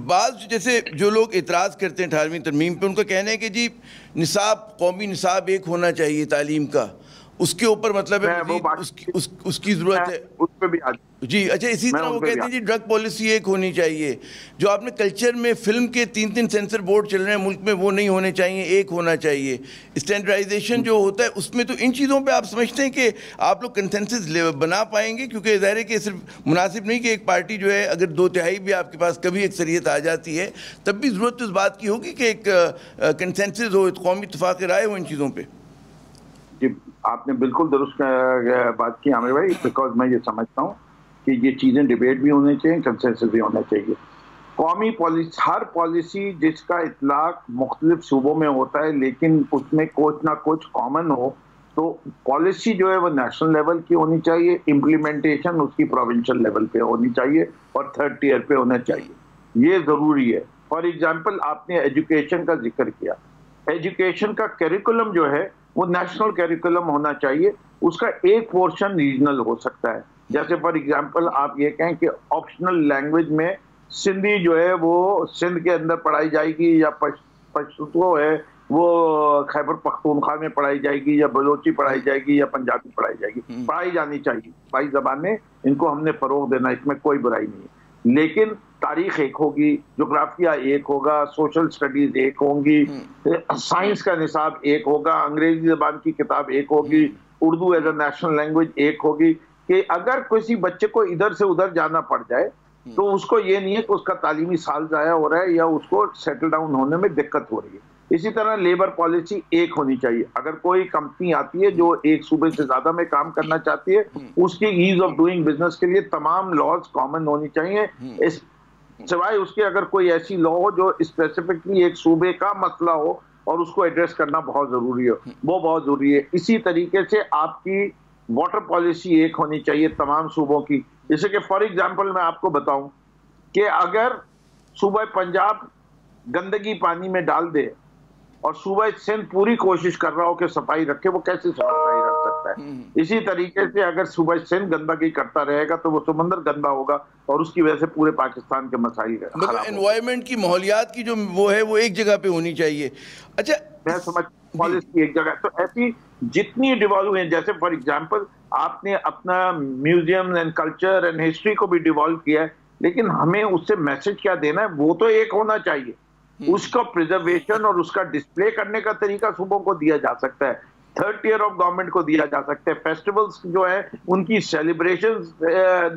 بعض جیسے جو لوگ اعتراض کرتے ہیں 18ویں ترمیم پہ، ان کا کہنا ہے کہ جی نصاب، قومی نصاب ایک ہونا چاہیے تعلیم کا، اس کے اوپر مطلب ہے اس کی ضرورت ہے اس پہ بھی جی۔ اچھا اسی طرح وہ کہتے ہیں جی ڈرگ پالیسی ایک ہونی چاہیے، جو آپ نے کلچر میں فلم کے 3 سینسر بورڈ چل رہے ہیں ملک میں وہ نہیں ہونے چاہیے، ایک ہونا چاہیے۔ اسٹینڈرڈائزیشن جو ہوتا ہے اس میں، تو ان چیزوں پہ آپ سمجھتے ہیں کہ آپ لوگ کنسنسس بنا پائیں گے؟ کیونکہ ظاہر ہے کہ صرف مناسب نہیں کہ ایک پارٹی جو ہے اگر 2/3 بھی آپ کے پاس کبھی اکثریت آ جاتی ہے، تب بھی ضرورت اس بات کی ہوگی کہ ایک کنسنسس ہو، قومی اتفاق رائے ہو ان چیزوں پہ۔ جی آپ نے بالکل درست بات کی عامر بھائی، بیکاز میں یہ سمجھتا ہوں کہ یہ چیزیں ڈیبیٹ بھی ہونے چاہیے، کنسنسس بھی ہونا چاہیے. قومی پالیسی، ہر پالیسی جس کا اطلاق مختلف صوبوں میں ہوتا ہے لیکن اس میں کچھ نہ کچھ کامن ہو، تو پالیسی جو ہے وہ نیشنل لیول کی ہونی چاہیے، امپلیمنٹیشن اس کی پروونشل لیول پہ ہونی چاہیے اور تھرڈ ٹیئر پہ ہونا چاہیے. یہ ضروری ہے. فار ایگزامپل آپ نے ایجوکیشن کا ذکر کیا. ایجوکیشن کا کیریکولم جو ہے وہ نیشنل کیریکولم ہونا چاہیے، اس کا ایک پورشن ریجنل ہو سکتا ہے. جیسے فار ایگزامپل آپ یہ کہیں کہ آپشنل لینگویج میں سندھی جو ہے وہ سندھ کے اندر پڑھائی جائے گی، یا پشتو ہے وہ خیبر پختونخوا میں پڑھائی جائے گی، یا بلوچی پڑھائی جائے گی، یا پنجابی پڑھائی جائے گی. پڑھائی جانی چاہیے بائی زبانیں، ان کو ہم نے فروغ دینا، اس میں کوئی برائی نہیں ہے. لیکن تاریخ ایک ہوگی، جغرافیہ ایک ہوگا، سوشل سٹڈیز ایک ہوں گی، سائنس کا نصاب ایک ہوگا، انگریزی زبان کی کتاب ایک ہوگی، Urdu as a national language ایک ہوگی. کہ اگر کسی بچے کو ادھر سے ادھر جانا پڑ جائے تو اس کو یہ نہیں ہے کہ اس کا تعلیمی سال ضائع ہو رہا ہے یا اس کو سیٹل ڈاؤن ہونے میں دقت ہو رہی ہے. اسی طرح لیبر پالیسی ایک ہونی چاہیے. اگر کوئی کمپنی آتی ہے جو ایک صوبے سے زیادہ میں کام کرنا چاہتی ہے، اس کی ایز آف ڈوئنگ بزنس کے لیے تمام لاز کامن ہونی چاہیے. سوائے اس کے اگر کوئی ایسی لا ہو جو اسپیسیفکلی ایک صوبے کا مسئلہ ہو اور اس کو ایڈریس کرنا بہت ضروری ہو، وہ بہت ضروری ہے. اسی طریقے سے آپ کی واٹر پالیسی ایک ہونی چاہیے تمام صوبوں کی. جیسے کہ فار ایگزامپل میں آپ کو بتاؤں کہ اگر صوبہ پنجاب گندگی پانی میں ڈال دے اور صوبہ سندھ پوری کوشش کر رہا ہو کہ صفائی رکھے، وہ کیسے صفائی رکھ سکتا ہے؟ اسی طریقے سے اگر صوبہ سندھ گندگی کرتا رہے گا تو وہ سمندر گندا ہوگا اور اس کی وجہ سے پورے پاکستان کے مسائل خراب ہوں. انوائرمنٹ کی، ماحولیات کی جو وہ ہے وہ ایک جگہ پہ ہونی چاہیے. اچھا میں سمجھ پالیسی ایک جگہ. تو ایسی جتنی ڈیوالو ہیں، جیسے فار ایگزامپل آپ نے اپنا museum and culture and history کو بھی ڈیوالو کیا ہے، لیکن ہمیں اس سے میسج کیا دینا ہے وہ تو ایک ہونا چاہیے. اس کا پریزرویشن اور اس کا ڈسپلے کرنے کا طریقہ صوبوں کو دیا جا سکتا ہے، تھرڈ ٹیئر آف گورنمنٹ کو دیا جا سکتا ہے، فیسٹیولز جو ہے ان کی سیلیبریشنز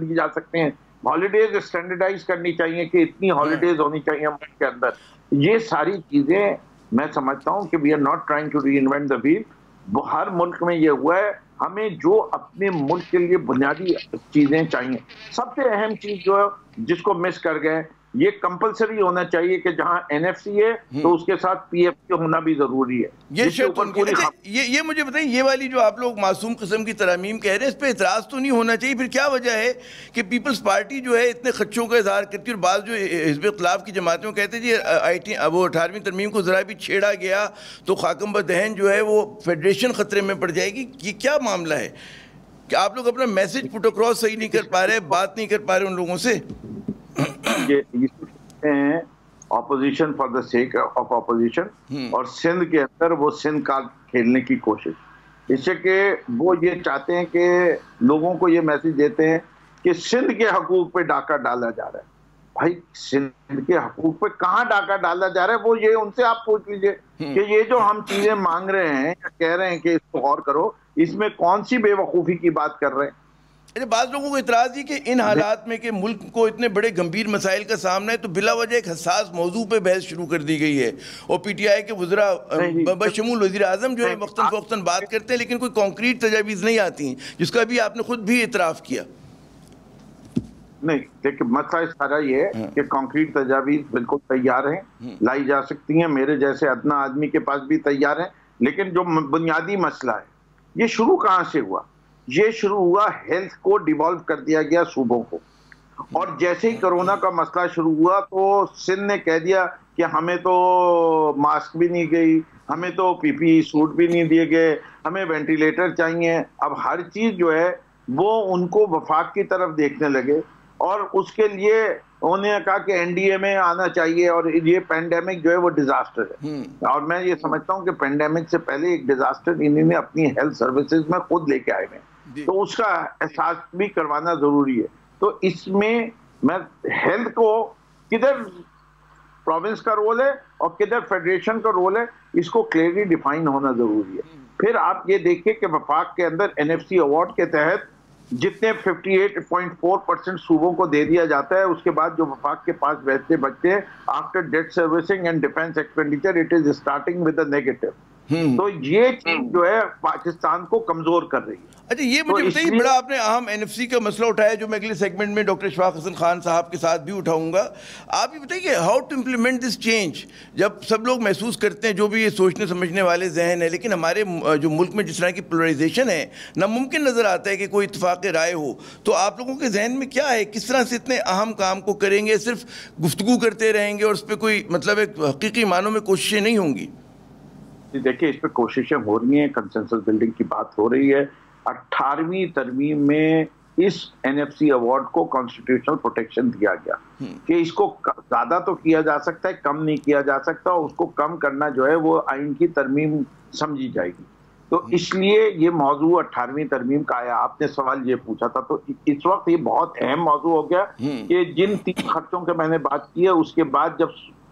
دی جا سکتے ہیں، ہالیڈیز اسٹینڈرڈائز کرنی چاہیے کہ اتنی ہالیڈیز ہونی چاہیے ملک کے اندر. یہ ساری چیزیں میں سمجھتا ہوں کہ we are not trying to reinvent the wheel. ہر ملک میں یہ ہوا ہے. ہمیں جو اپنے ملک کے لیے بنیادی چیزیں چاہیے، سب سے اہم چیز جو ہے جس کو مس کر گئے، یہ کمپلسری ہونا چاہیے کہ جہاں این ایف سی ہے تو اس کے ساتھ پی ایف سی ہونا بھی ضروری ہے. یہ مجھے بتائیں، یہ والی جو آپ لوگ معصوم قسم کی ترامیم کہہ رہے ہیں، اس پہ اعتراض تو نہیں ہونا چاہیے؟ پھر کیا وجہ ہے کہ پیپلز پارٹی جو ہے اتنے خدشوں کا اظہار کرتی ہے اور بعض جو حزب اختلاف کی جماعتوں کہتے ہیں جی وہ 18ویں ترمیم کو ذرا بھی چھیڑا گیا تو خاکم بدہن جو ہے وہ فیڈریشن خطرے میں پڑ جائے گی. یہ کیا معاملہ ہے کہ آپ لوگ اپنا میسج پٹ اکراس صحیح نہیں کر پا رہے، بات نہیں کر پا رہے ان لوگوں سے؟ Opposition for the sake of opposition, اور سندھ کے اندر وہ سندھ کارڈ کھیلنے کی کوشش، اس سے کہ وہ یہ چاہتے ہیں کہ لوگوں کو یہ میسج دیتے ہیں کہ سندھ کے حقوق پہ ڈاکہ ڈالا جا رہا ہے. بھائی سندھ کے حقوق پہ کہاں ڈاکہ ڈالا جا رہا ہے؟ وہ یہ ان سے آپ پوچھ لیجئے کہ یہ جو ہم چیزیں مانگ رہے ہیں یا کہہ رہے ہیں کہ اس کو غور کرو، اس میں کون سی بے وقوفی کی بات کر رہے ہیں؟ بعض لوگوں کو اعتراض ہے کہ ان حالات میں کہ ملک کو اتنے بڑے گمبھیر مسائل کا سامنا ہے تو بلا وجہ ایک حساس موضوع پہ بحث شروع کر دی گئی ہے، اور پی ٹی آئی کے وزراء بشمول وزیر اعظم جو ہے وقتاً فوقتاً بات کرتے ہیں لیکن کوئی کانکریٹ تجاویز نہیں آتی ہیں، جس کا بھی آپ نے خود بھی اعتراف کیا. نہیں، لیکن مسئلہ سارا یہ ہے کہ کانکریٹ تجاویز بالکل تیار ہیں، لائی جا سکتی ہیں، میرے جیسے ادنا آدمی کے پاس بھی تیار ہیں. لیکن جو بنیادی مسئلہ ہے، یہ شروع کہاں سے ہوا؟ یہ شروع ہوا ہیلتھ کو ڈیوالو کر دیا گیا صوبوں کو، اور جیسے ہی کرونا کا مسئلہ شروع ہوا تو سندھ نے کہہ دیا کہ ہمیں تو ماسک بھی نہیں گئی، ہمیں تو پی پی سوٹ بھی نہیں دیے گئے، ہمیں وینٹیلیٹر چاہیے. اب ہر چیز جو ہے وہ ان کو وفاق کی طرف دیکھنے لگے، اور اس کے لیے انہوں نے کہا کہ این ڈی اے میں آنا چاہیے، اور یہ پینڈیمک جو ہے وہ ڈیزاسٹر ہے. اور میں یہ سمجھتا ہوں کہ پینڈیمک سے پہلے ایک ڈیزاسٹر انہوں نے اپنی ہیلتھ سروسز میں خود لے کے آئے ہیں، تو اس کا احساس بھی کروانا ضروری ہے. تو اس میں ہیلتھ کو کدھر پروونس کا رول ہے اور کدھر فیڈریشن کا رول ہے، اس کو کلیئرلی ڈیفائن ہونا ضروری ہے. پھر آپ یہ دیکھیں کہ وفاق کے اندر این ایف سی ایوارڈ کے تحت جتنے 58.4% صوبوں کو دے دیا جاتا ہے، اس کے بعد جو وفاق کے پاس بیٹھتے بچتے ہیں after date servicing and defence expenditure it is starting with a negative. تو یہ چیز جو ہے پاکستان کو کمزور کر رہی ہے. اچھا یہ مجھے بتائیے، بڑا آپ نے اہم NFC کا مسئلہ اٹھایا جو میں اگلے سیگمنٹ میں ڈاکٹر اشفاق حسن خان صاحب کے ساتھ بھی اٹھاؤں گا. آپ یہ بتائیے how to implement this change, جب سب لوگ محسوس کرتے ہیں جو بھی یہ سوچنے سمجھنے والے ذہن ہے، لیکن ہمارے جو ملک میں جس طرح کی پولرائزیشن ہے ناممکن نظر آتا ہے کہ کوئی اتفاق رائے ہو. تو آپ لوگوں کے ذہن میں کیا ہے، کس طرح سے اتنے اہم کام کو کریں گے؟ صرف گفتگو کرتے رہیں گے اور اس پہ کوئی مطلب ایک حقیقی معنوں میں کوششیں نہیں ہوں گی؟ دیکھیں اس پہ کوششیں ہو رہی ہیں، کنسنسس بلڈنگ کی بات ہو رہی ہے. 18ویں ترمیم میں اس NFC ایوارڈ کو کانسٹیٹیوشنل پروٹیکشن دیا گیا کہ اس کو زیادہ تو کیا جا سکتا ہے، کم نہیں کیا جا سکتا، اور اس کو کم کرنا جو ہے وہ آئین کی ترمیم سمجھی جائے گی. تو اس لیے یہ موضوع 18ویں ترمیم کا آیا. آپ نے سوال یہ پوچھا تھا تو اس وقت یہ بہت اہم موضوع ہو گیا کہ جن 3 خرچوں کے میں نے بات کی ہے اس کے بعد جب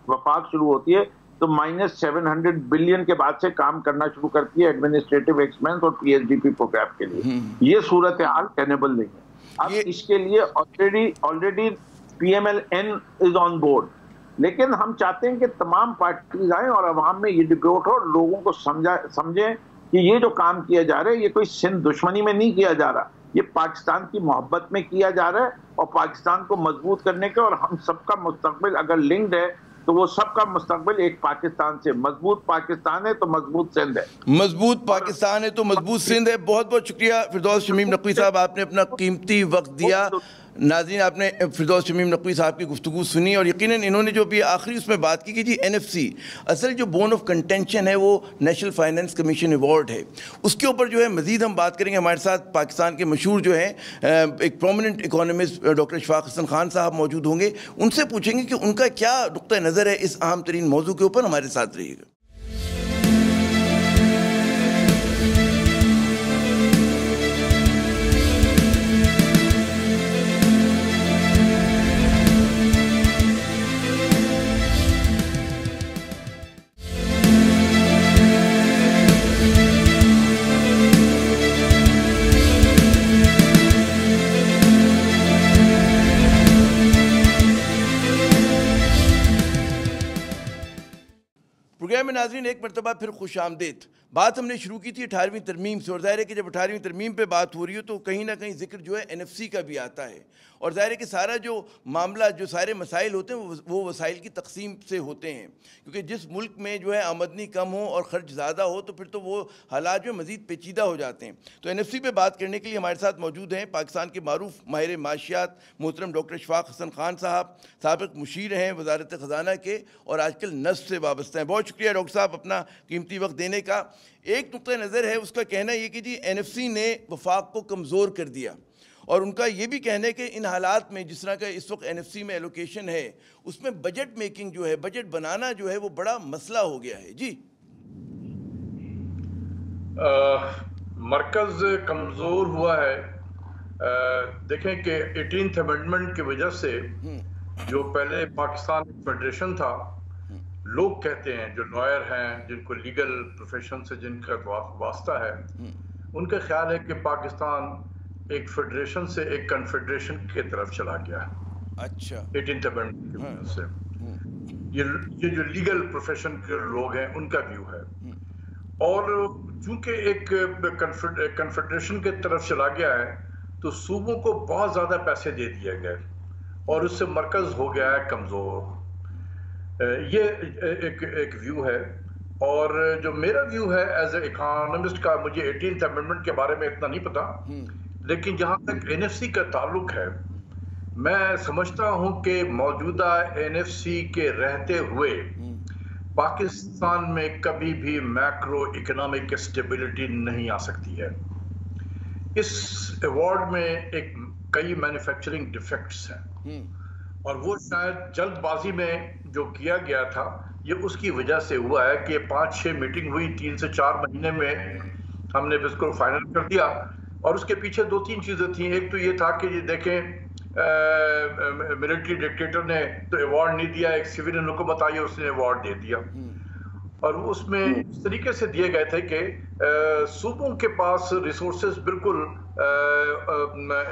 وفاق شروع ہوتی ہے تو -700 بلین کے بعد سے کام کرنا شروع کرتی ہے ایڈمنسٹریٹو ایکسپینس اور PSDP پروگرام کے لیے. یہ صورتحال ٹینیبل نہیں ہے. اب اس کے لیے already PMLN is on board, لیکن ہم چاہتے ہیں کہ تمام پارٹیز آئیں اور عوام میں یہ ڈبیٹ ہو اور لوگوں کو سمجھیں کہ یہ جو کام کیا جا رہا ہے یہ کوئی سندھ دشمنی میں نہیں کیا جا رہا، یہ پاکستان کی محبت میں کیا جا رہا ہے اور پاکستان کو مضبوط کرنے کے، اور ہم سب کا مستقبل اگر لنکڈ ہے تو وہ سب کا مستقبل ایک پاکستان سے. مضبوط پاکستان ہے تو مضبوط سندھ ہے، مضبوط پاکستان ہے تو مضبوط سندھ ہے. بہت بہت شکریہ فردوس شمیم نقوی صاحب، آپ نے اپنا قیمتی وقت دیا. ناظرین آپ نے فردوس شمیم نقوی صاحب کی گفتگو سنی اور یقیناً انہوں نے جو بھی آخری اس میں بات کی کہ جی NFC اصل جو بون آف کنٹینشن ہے وہ نیشنل فائنینس کمیشن ایوارڈ ہے، اس کے اوپر جو ہے مزید ہم بات کریں گے. ہمارے ساتھ پاکستان کے مشہور جو ہیں ایک پرومیننٹ اکانومسٹ ڈاکٹر اشفاق حسن خان صاحب موجود ہوں گے، ان سے پوچھیں گے کہ ان کا کیا نقطہ نظر ہے اس اہم ترین موضوع کے اوپر. ہمارے ساتھ رہیے گا. پروگرام میں ناظرین ایک مرتبہ پھر خوش آمدید. بات ہم نے شروع کی تھی 18ویں ترمیم سے، اور ظاہر ہے کہ جب 18ویں ترمیم پہ بات ہو رہی ہو تو کہیں نہ کہیں ذکر جو ہے NFC کا بھی آتا ہے. اور ظاہر ہے کہ سارا جو معاملہ، جو سارے مسائل ہوتے ہیں وہ وسائل کی تقسیم سے ہوتے ہیں، کیونکہ جس ملک میں جو ہے آمدنی کم ہو اور خرچ زیادہ ہو تو پھر تو وہ حالات جو مزید پیچیدہ ہو جاتے ہیں. تو NFC پہ بات کرنے کے لیے ہمارے ساتھ موجود ہیں پاکستان کے معروف ماہر معاشیات محترم ڈاکٹر اشفاق حسن خان صاحب، سابق مشیر ہیں وزارت خزانہ کے اور آج کل نصب سے وابستہ ہیں. بہت شکریہ ڈاکٹر صاحب اپنا قیمتی وقت دینے کا. ایک نقطہ نظر ہے اس کا کہنا یہ کہ جی NFC نے وفاق کو کمزور کر دیا، اور ان کا یہ بھی کہنا ہے کہ ان حالات میں جس طرح کا اس وقت NFC میں ایلوکیشن ہے اس میں بجٹ میکنگ جو ہے، بجٹ بنانا جو ہے وہ بڑا مسئلہ ہو گیا ہے. جی مرکز کمزور ہوا ہے. دیکھیں کہ 18th امینڈمنٹ کی وجہ سے جو پہلے پاکستان فیڈریشن تھا، لوگ کہتے ہیں جو لائر ہیں جن کو لیگل پروفیشن سے جن کا واسطہ ہے، ان کا خیال ہے کہ پاکستان ایک فیڈریشن سے ایک کنفیڈریشن کی طرف چلا گیا. اچھا 18th امینڈمنٹ کی وجہ سے یہ جو لیگل پروفیشن کے لوگ ہیں ان کا ویو ہے. اور چونکہ ایک کنفیڈریشن کی طرف چلا گیا ہے تو صوبوں کو بہت زیادہ پیسے دے دیے گئے اور اس سے مرکز ہو گیا ہے کمزور. یہ ایک ویو ہے. اور جو میرا ویو ہے ایز اے اکانومسٹ کا، مجھے 18th امینڈمنٹ کے بارے میں اتنا نہیں پتا، لیکن جہاں تک NFC کا تعلق ہے میں سمجھتا ہوں کہ موجودہ NFC کے رہتے ہوئے پاکستان میں کبھی بھی میکرو اکنامک اسٹیبلٹی نہیں آ سکتی ہے. اس ایوارڈ میں کئی مینوفیکچرنگ ڈیفیکٹس ہیں اور وہ شاید جلد بازی میں جو کیا گیا تھا یہ اس کی وجہ سے ہوا ہے کہ 5-6 میٹنگ ہوئی 3 سے 4 مہینے میں ہم نے اس کو فائنل کر دیا. اور اس کے پیچھے 2-3 چیزیں تھیں. ایک تو یہ تھا کہ یہ دیکھیں ملٹری ڈکٹیٹر نے تو ایوارڈ نہیں دیا، ایک سویلین حکومت آئی اس نے ایوارڈ دے دیا. اور اس میں اس طریقے سے دیے گئے تھے کہ صوبوں کے پاس ریسورسز بالکل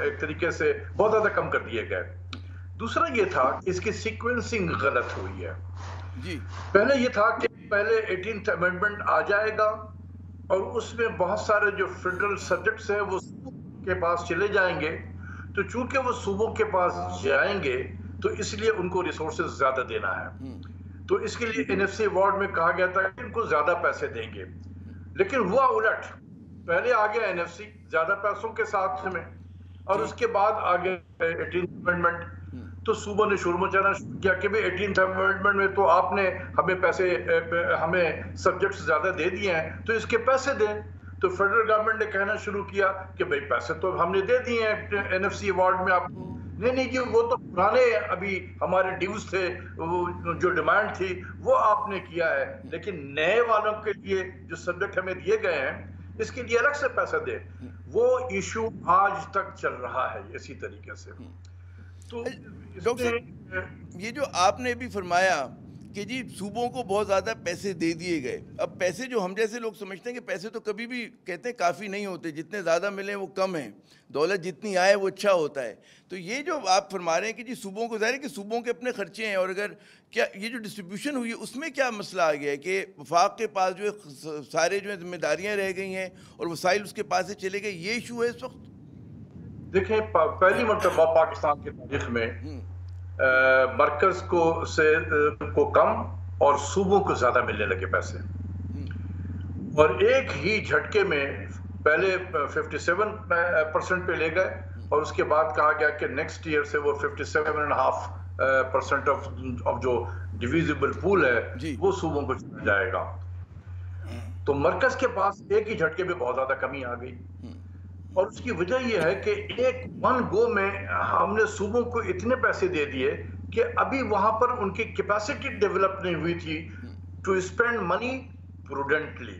ایک طریقے سے بہت زیادہ کم کر دیے گئے. دوسرا یہ تھا کہ اس کی سیکوینسنگ غلط ہوئی ہے. پہلے یہ تھا کہ پہلے 18th امینڈمنٹ آ جائے گا اور اس میں بہت سارے جو فیڈرل سبجیکٹس ہیں وہ صوبوں کے پاس چلے جائیں گے، تو چونکہ وہ صوبوں کے پاس جائیں گے تو اس لیے ان کو ریسورسز زیادہ دینا ہے، تو اس کے لیے NFC ایوارڈ میں کہا گیا تھا کہ ان کو زیادہ پیسے دیں گے، لیکن ہوا الٹ، پہلے آ گیا NFC زیادہ پیسوں کے ساتھ میں، اور اس کے بعد آ گیا 18th امینڈمنٹ، تو صوبوں نے شور مچانا شروع کیا کہ 18th امینڈمنٹ میں تو آپ نے ہمیں پیسے، ہمیں سبجیکٹس زیادہ دے دیے ہیں تو اس کے پیسے دیں، تو فیڈرل گورنمنٹ نے کہنا شروع کیا کہ بھئی پیسے تو ہم نے دے دیے ہیں NFC ایوارڈ میں آپ کو، نہیں جی وہ تو پرانے ابھی ہمارے ڈیوز تھے، جو ڈیمانڈ تھی وہ آپ نے کیا ہے، لیکن نئے والوں کے لیے جو سبجیکٹ ہمیں دیے گئے ہیں اس کے لیے الگ سے پیسہ دے، وہ ایشو آج تک چل رہا ہے اسی طریقے سے۔ تو ڈاکٹر صاحب یہ جو آپ نے بھی فرمایا کہ جی صوبوں کو بہت زیادہ پیسے دے دیے گئے، اب پیسے جو ہم جیسے لوگ سمجھتے ہیں کہ پیسے تو کبھی بھی کہتے ہیں کافی نہیں ہوتے، جتنے زیادہ ملیں وہ کم ہیں، دولت جتنی آئے وہ اچھا ہوتا ہے، تو یہ جو آپ فرما رہے ہیں کہ جی صوبوں کو، ظاہر ہے کہ صوبوں کے اپنے خرچے ہیں، اور اگر کیا یہ جو ڈسٹریبیوشن ہوئی ہے اس میں کیا مسئلہ آ گیا ہے کہ وفاق کے پاس جو ہے سارے جو ذمہ داریاں رہ گئی ہیں اور وسائل اس کے پاس سے چلے گئے، یہ ایشو ہے اس وقت؟ دیکھیں پہلی مرتبہ پاکستان کی تاریخ میں مرکز کو کم اور صوبوں کو زیادہ ملنے لگے پیسے، اور ایک ہی جھٹکے میں پہلے 57% پہ لے گئے، اور اس کے بعد کہا گیا کہ نیکسٹ ایئر سے وہ 57.5% آف جو ڈیویزیبل پول ہے وہ صوبوں کو چلا جائے گا، تو مرکز کے پاس ایک ہی جھٹکے میں بہت زیادہ کمی آ گئی، اور اس کی وجہ یہ ہے کہ ایک ون گو میں ہم نے صوبوں کو اتنے پیسے دے دیے کہ ابھی وہاں پر ان کی کیپیسٹی ڈیولپ نہیں ہوئی تھی ٹو اسپینڈ منی پروڈنٹلی،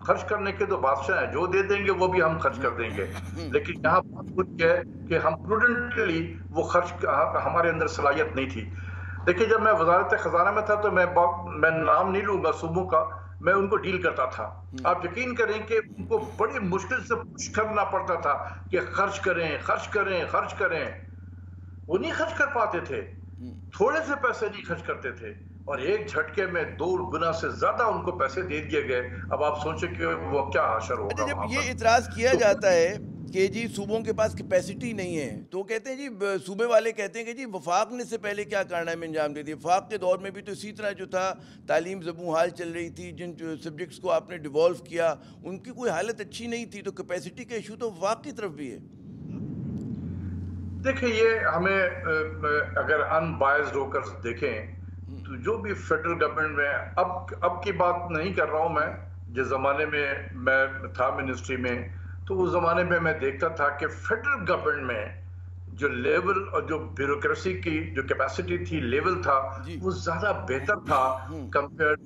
خرچ کرنے کے تو بادشاہ ہیں، جو دے دیں گے وہ بھی ہم خرچ کر دیں گے، لیکن یہاں بات کچھ ہے کہ ہم پروڈنٹلی وہ خرچ، ہمارے اندر صلاحیت نہیں تھی۔ دیکھیں جب میں وزارت خزانہ میں تھا تو میں نام نہیں لوں گا صوبوں کا، میں ان کو ڈیل کرتا تھا، آپ یقین کریں کہ ان کو بڑی مشکل سے پش کرنا پڑتا تھا کہ خرچ کریں، وہ نہیں خرچ کر پاتے تھے، تھوڑے سے پیسے نہیں خرچ کرتے تھے، اور ایک جھٹکے میں 2 گنا سے زیادہ ان کو پیسے دے دیے گئے، اب آپ سوچیں کہ وہ کیا حشر ہوگا۔ جب یہ اعتراض کیا جاتا ہے کہ جی صوبوں کے پاس کیپیسٹی نہیں ہے، تو کہتے ہیں جی صوبے والے کہتے ہیں کہ جی وفاق نے سے پہلے کیا کارنامے انجام دے دیے، وفاق کے دور میں بھی تو اسی طرح جو تھا تعلیم زبوں حال چل رہی تھی، جن سبجیکٹس کو آپ نے ڈیوالو کیا ان کی کوئی حالت اچھی نہیں تھی، تو کیپیسٹی کا ایشو تو وفاق کی طرف بھی ہے۔ دیکھیں یہ ہمیں اگر ان بائزڈ ہو کر دیکھیں تو جو بھی فیڈرل گورنمنٹ میں، اب کی بات نہیں کر رہا ہوں میں، جس زمانے میں میں تھا منسٹری میں، تو اس زمانے میں میں دیکھتا تھا کہ فیڈرل گورنمنٹ میں جو لیول اور جو بیوروکریسی کی جو کیپیسٹی تھی، لیول تھا، وہ زیادہ بہتر تھا کمپیئرڈ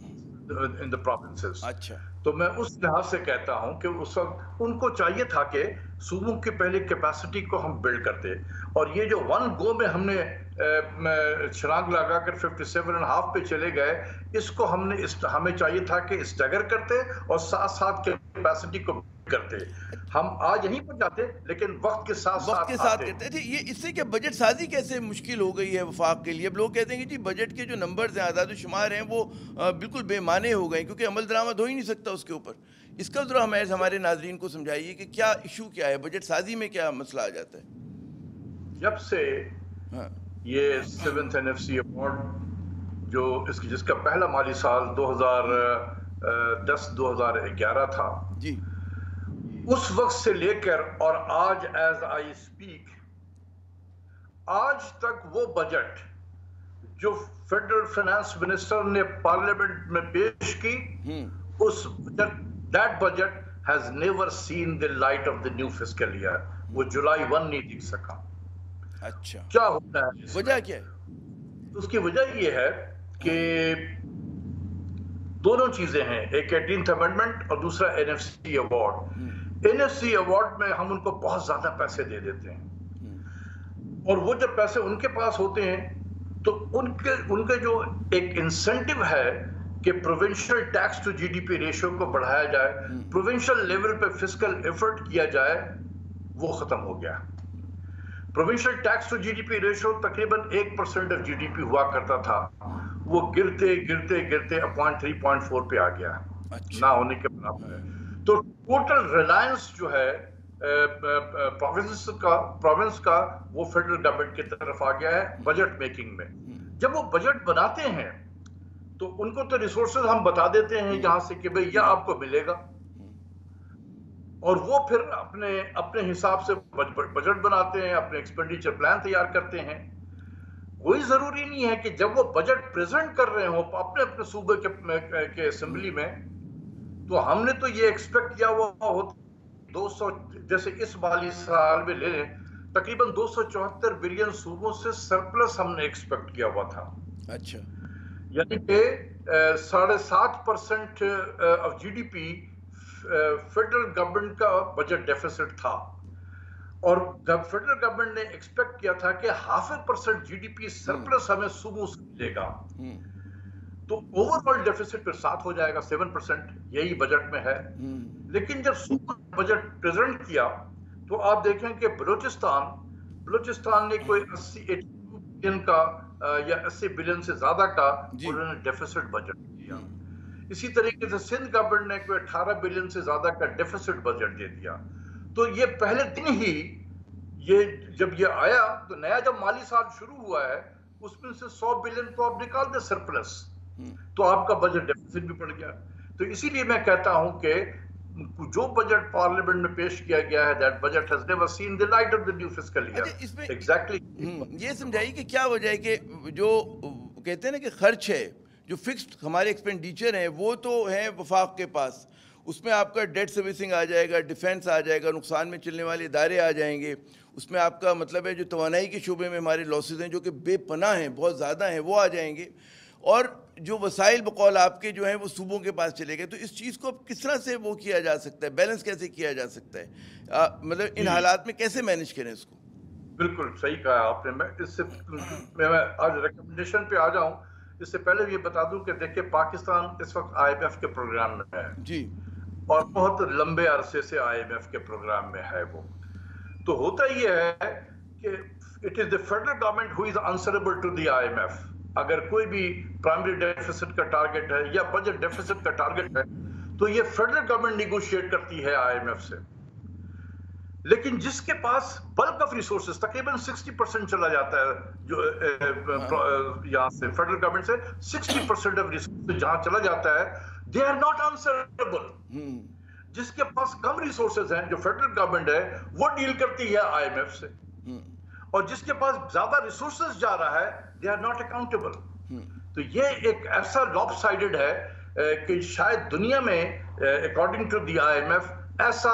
ان دی پروونسز۔ اچھا، تو میں اس لحاظ سے کہتا ہوں کہ اس وقت ان کو چاہیے تھا کہ صوبوں کی پہلے کیپیسٹی کو ہم بلڈ کرتے، اور یہ جو ون گو میں ہم نے چھلانگ لگا کر 57.5 پہ چلے گئے، اس کو ہمیں چاہیے تھا کہ اسٹیگر کرتے اور ساتھ ساتھ کیپیسٹی کو کرتے، ہم آج یہیں پر جاتے لیکن وقت کے ساتھ کرتے تھے۔ یہ اس سے کیا بجٹ سازی کیسے مشکل ہو گئی ہے وفاق کے لیے؟ اب لوگ کہتے ہیں کہ جی بجٹ کے جو نمبرز ہیں، اعداد و شمار ہیں، وہ بالکل بے معنی ہو گئے کیونکہ عمل درآمد ہو ہی نہیں سکتا اس کے اوپر۔ اس کا ذرا ہمارے ناظرین کو سمجھائیے کہ کیا ایشو کیا ہے، بجٹ سازی میں کیا مسئلہ آ جاتا ہے؟ جب سے یہ 7th NFC ایوارڈ جس کا پہلا مالی سال 2010-2011 تھا، جی، اس وقت سے لے کر اور آج ایز آئی اسپیک، آج تک وہ بجٹ جو فیڈرل فائنانس منسٹر نے پارلیمنٹ میں پیش کی، اس that budget has never seen the light of the new fiscal year. وہ جولائی 1 نہیں دکھ سکا۔ اچھا، کیا ہوتا ہے؟ وجہ کیا ہے؟ اس کی وجہ یہ ہے کہ دونوں چیزیں ہیں، ایک 18th امینڈمنٹ اور دوسرا NFC ایوارڈ۔ NFC ایوارڈ میں ہم ان کو بہت زیادہ پیسے دے دیتے ہیں، اور وہ جب پیسے ان کے پاس ہوتے ہیں تو ان کے جو ایک انسینٹیو ہے کہ provincial tax to G D P ratio کو بڑھایا جائے، پروونشل لیول پہ فسکل ایفرٹ کیا جائے، وہ ختم ہو گیا۔ Provincial tax to G D P ratio تقریباً 1% آف جی ڈی پی ہوا کرتا تھا، وہ گرتے گرتے گرتے 3.4 پہ آ گیا، نہ ہونے کے برابر ہے. تو ٹوٹل ریلائنس جو ہے پروونس کا وہ فیڈرل گورنمنٹ کی طرف آ گیا ہے بجٹ میکنگ میں. جب وہ بجٹ بناتے ہیں تو ان کو تو ریسورسز ہم بتا دیتے ہیں یہاں سے کہ بھئی یہ آپ کو ملے گا، اور وہ پھر اپنے حساب سے بجٹ بناتے ہیں، اپنے ایکسپینڈیچر پلان تیار کرتے ہیں. کوئی ضروری نہیں ہے کہ جب وہ بجٹ پریزنٹ کر رہے ہوں اپنے صوبے کے اسمبلی میں تو ہم نے تو یہ ایکسپیکٹ کیا ہوا ہوتا 200، جیسے اس مالی سال میں لے لیں تقریباً 274 بلین صوبوں سے سرپلس ہم نے ایکسپیکٹ کیا ہوا تھا. اچھا، یعنی کہ 7.5% of G D P federal government کا بجٹ ڈیفیسٹ تھا، اور فیڈرل گورنمنٹ نے ایکسپیکٹ کیا تھا کہ 0.5% جی ڈی پی سرپلس ہمیں صوبوں سے ملے گا. تو اوور آل ڈیفیسٹ پھر 7 ہو جائے گا، 7% یہی بجٹ میں ہے. لیکن جب صوبہ پروجیکٹ پریزنٹ کیا تو آپ دیکھیں کہ بلوچستان نے کوئی 80 بلین کا یا 80 بلین سے زیادہ کا انہوں نے ڈیفیسٹ بجٹ دیا. اسی طریقے سے سندھ گورنمنٹ نے کوئی 18 بلین سے زیادہ کا ڈیفیسٹ بجٹ دے دیا. تو یہ پہلے دن ہی جب یہ آیا تو نیا جب مالی سال شروع ہوا ہے اس میں سے 100 بلین تو آپ نکال دیں سرپلس، تو آپ کا بجٹ ڈیفیسٹ بھی پڑ گیا. تو اسی لیے میں کہتا ہوں کہ جو بجٹ پارلیمنٹ میں پیش کیا گیا ہے that budget has never seen the light of the new fiscal year. اس میں exactly یہ سمجھائیے کہ کیا وجہ ہے کہ جو کہتے ہیں نا کہ خرچ ہے، جو فکسڈ ہمارے ایکسپینڈیچر ہیں وہ تو ہیں وفاق کے پاس، اس میں آپ کا ڈیٹ سروسنگ آ جائے گا، ڈیفینس آ جائے گا، نقصان میں چلنے والے ادارے آ جائیں گے، اس میں آپ کا مطلب ہے جو توانائی کے شعبے میں ہمارے لاسز ہیں جو کہ بے پناہ ہیں، بہت زیادہ ہیں، وہ آ جائیں گے، اور جو وسائل بقول آپ کے جو ہیں وہ صوبوں کے پاس چلے گئے. تو اس چیز کو کس طرح سے وہ کیا جا سکتا ہے، بیلنس کیسے کیا جا سکتا ہے، مطلب ان حالات میں کیسے مینیج کریں اس کو؟ بالکل صحیح کہا آپ نے. میں آج ریکمنڈیشن پہ آ جاؤں اس سے پہلے یہ بتا دوں کہ دیکھیں پاکستان اس وقت آئی ایم ایف کے پروگرام میں ہے جی، اور بہت لمبے عرصے سے آئی ایم ایف کے پروگرام میں ہے. وہ تو ہوتا یہ ہے کہ it is the federal government who is answerable to the IMF. اگر کوئی بھی پرائمری ڈیفیسٹ کا ٹارگٹ ہے یا بجٹ ڈیفیسٹ کا ٹارگٹ ہے تو یہ فیڈرل گورنمنٹ نیگوشیٹ کرتی ہے آئی ایم ایف سے. لیکن جس کے پاس بلک آف ریسورسز تقریباً 60% چلا جاتا ہے جو یہاں سے فیڈرل گورنمنٹ سے 60% آف ریسورسز جہاں چلا جاتا ہے دے آر ناٹ آنسربل. جس کے پاس کم ریسورسز ہیں جو فیڈرل گورنمنٹ ہے وہ ڈیل کرتی ہے آئی ایم ایف سے، اور جس کے پاس زیادہ ریسورسز جا رہا ہے دے آر ناٹ اکاؤنٹیبل. تو یہ ایک ایسا لاپ سائڈڈ ہے کہ شاید دنیا میں according to the I M F ایسا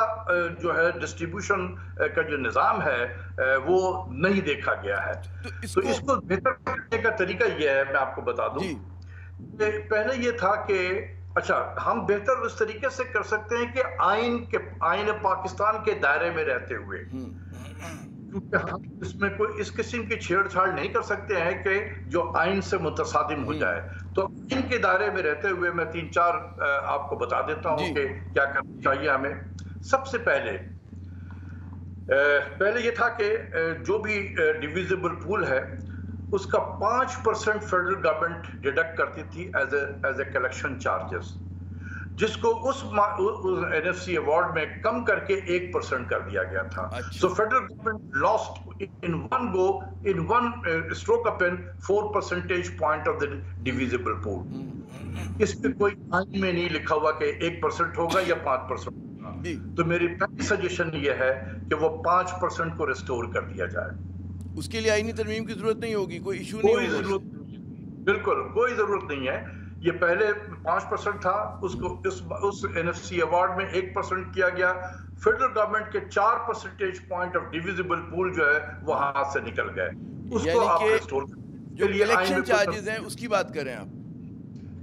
جو ہے ڈسٹریبیوشن کا جو نظام ہے وہ نہیں دیکھا گیا ہے. تو اس کو بہتر کرنے کا طریقہ یہ ہے، میں آپ کو بتا دوں کہ پہلے یہ تھا کہ اچھا ہم بہتر اس طریقے سے کر سکتے ہیں کہ آئین پاکستان کے دائرے میں رہتے ہوئے، کیونکہ ہم اس میں کوئی اس قسم کی چھیڑ چھاڑ نہیں کر سکتے ہیں کہ جو آئین سے متصادم ہو جائے. تو آئین کے دائرے میں رہتے ہوئے میں 3-4 آپ کو بتا دیتا ہوں کہ کیا کرنا چاہیے ہمیں. سب سے پہلے یہ تھا کہ جو بھی ڈیویزبل پول ہے اس کا 5% فیڈرل گورنمنٹ ڈیڈکٹ کرتی تھی ایز اے کلیکشن چارجز، جس کو اس این ایف سی ایوارڈ میں کم کر کے 1% کر دیا گیا تھا. So federal government last in one go in one stroke up in 4 percentage point of the divisible pool. اس میں کوئی آئین میں نہیں لکھا ہوا کہ 1% ہوگا یا 5% ہوگا. تو میری پہلی سجیشن یہ ہے کہ وہ 5% کو ریسٹور کر دیا جائے. اس کے لیے آئینی ترمیم کی ضرورت نہیں ہوگی، کوئی ایشو نہیں ہوگا. بالکل کوئی ضرورت نہیں ہے. یہ پہلے 5% تھا، اس کو اس این ایف سی ایوارڈ میں 1% کیا گیا. فیڈرل گورنمنٹ کے 4 percentage point آف ڈیویزبل پول جو ہے وہ ہاتھ سے نکل گئے. اس کو آپ ریسٹور جو الیکشن چارجز ہیں اس کی بات کریں آپ.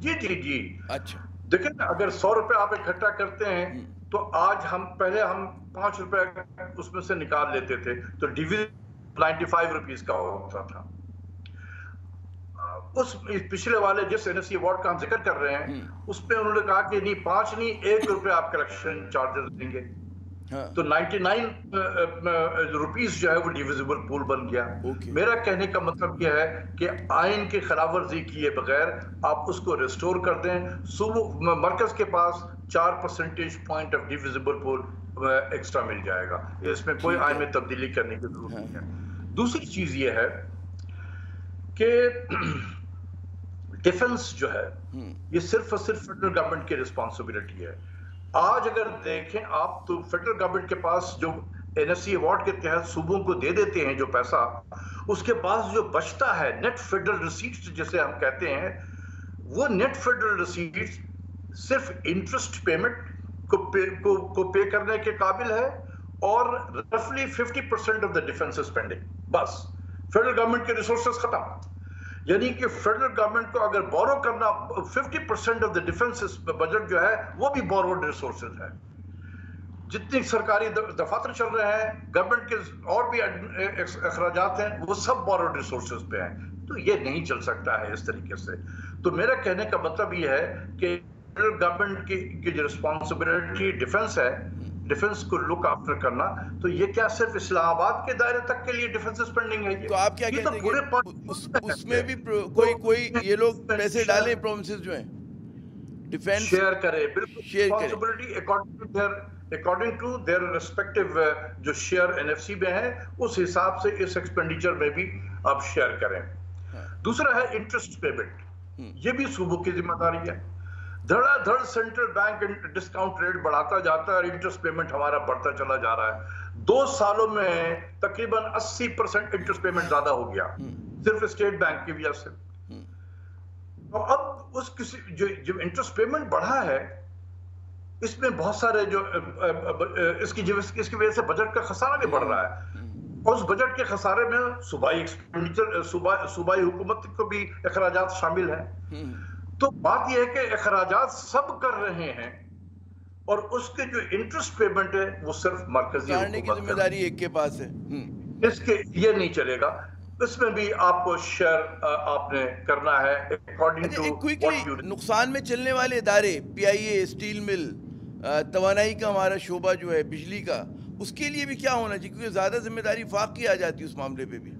جی اچھا دیکھیں اگر 100 روپے آپ اکٹھا کرتے ہیں تو آج ہم پہلے 5 روپے اس میں سے نکال لیتے تھے تو ڈیویزبل 95 روپیز کا ہوتا تھا. اس پچھلے والے جس این ایف سی ایوارڈ کا ہم ذکر کر رہے ہیں اس میں انہوں نے کہا کہ نہیں 5 نہیں 1 روپے آپ کلیکشن چارجز دیں گے. تو 99 روپیز جو ہے وہ ڈیویزیبل پول بن گیا. میرا کہنے کا مطلب یہ ہے کہ آئین کی خلاف ورزی کیے بغیر آپ اس کو ریسٹور کر دیں. مرکز کے پاس 4% پوائنٹ آف ڈیویزیبل پول ایکسٹرا مل جائے گا. اس میں کوئی آئین میں تبدیلی کرنے کی ضرورت نہیں ہے. دوسری چیز یہ ہے کہ ڈیفنس جو ہے یہ صرف اور صرف فیڈرل گورنمنٹ کی رسپانسبلٹی ہے. آج اگر دیکھیں آپ تو فیڈرل گورنمنٹ کے پاس جو NFC ایوارڈ کے تحت صوبوں کو دے دیتے ہیں جو پیسہ, اس کے پاس جو بچتا ہے نیٹ فیڈرل ریسیٹس جسے ہم کہتے ہیں, وہ نیٹ فیڈرل ریسیٹس صرف انٹرسٹ پیمنٹ کو پے کرنے کے قابل ہے اور رفلی 50% آف دا ڈیفنس اسپینڈنگ. بس فیڈرل گورنمنٹ کے ریسورسز ختم. یعنی کہ فیڈرل گورنمنٹ کو اگر بورو کرنا 50% آف دا ڈیفنس بجٹ جو ہے وہ بھی بوروڈ ریسورسز ہے. جتنی سرکاری دفاتر چل رہے ہیں, گورنمنٹ کے اور بھی اخراجات ہیں, وہ سب بوروڈ ریسورسز پہ ہیں. تو یہ نہیں چل سکتا ہے اس طریقے سے. تو میرا کہنے کا مطلب یہ ہے کہ فیڈرل گورنمنٹ کی جو رسپانسبلٹی ڈیفنس ہے, ڈیفنس کو لک آفٹر کرنا, تو یہ کیا صرف اسلام آباد کے دائرے تک کے لیے ڈیفنس اسپینڈنگ ہے؟ تو آپ کیا کہتے ہیں اس میں بھی کوئی یہ لوگ پیسے ڈالیں پروونسز جو ہیں ڈیفنس شیئر کرے, بالکل responsibility according to their respective جو شیئر NFC میں ہے اس حساب سے اس ایکسپینڈیچر میں بھی آپ شیئر کریں. دوسرا ہے انٹرسٹ پیمنٹ, یہ بھی صوبوں کی ذمہ داری ہے. دھڑا دھڑ سینٹرل بینک ڈسکاؤنٹ ریٹ بڑھاتا جاتا ہے اور انٹرسٹ پیمنٹ ہمارا بڑھتا چلا جا رہا ہے. 2 سالوں میں تقریباً 80% انٹرسٹ پیمنٹ زیادہ ہو گیا صرف اسٹیٹ بینک کی وجہ سے. تو اب جو انٹرسٹ پیمنٹ بڑھا ہے اس میں بہت سارے جو اس کی وجہ سے بجٹ کا خسارہ بھی بڑھ رہا ہے. اور اس بجٹ کے خسارے میں صوبائی ایکسپینڈیچر صوبائی حکومت کو بھی اخراجات شامل ہیں. تو بات یہ ہے کہ اخراجات سب کر رہے ہیں اور اس کے جو انٹرسٹ پیمنٹ ہے وہ صرف مرکزی حکومت کی ذمہ داری ایک کے پاس ہے. اس کے یہ نہیں چلے گا. اس میں بھی آپ کو شیئر آپ نے کرنا ہے اکارڈنگ ٹو نقصان میں چلنے والے ادارے, PIA, اسٹیل مل, توانائی کا ہمارا شعبہ جو ہے بجلی کا, اس کے لیے بھی کیا ہونا چاہیے؟ کیونکہ زیادہ ذمہ داری وفاق کی آ جاتی ہے اس معاملے پہ بھی.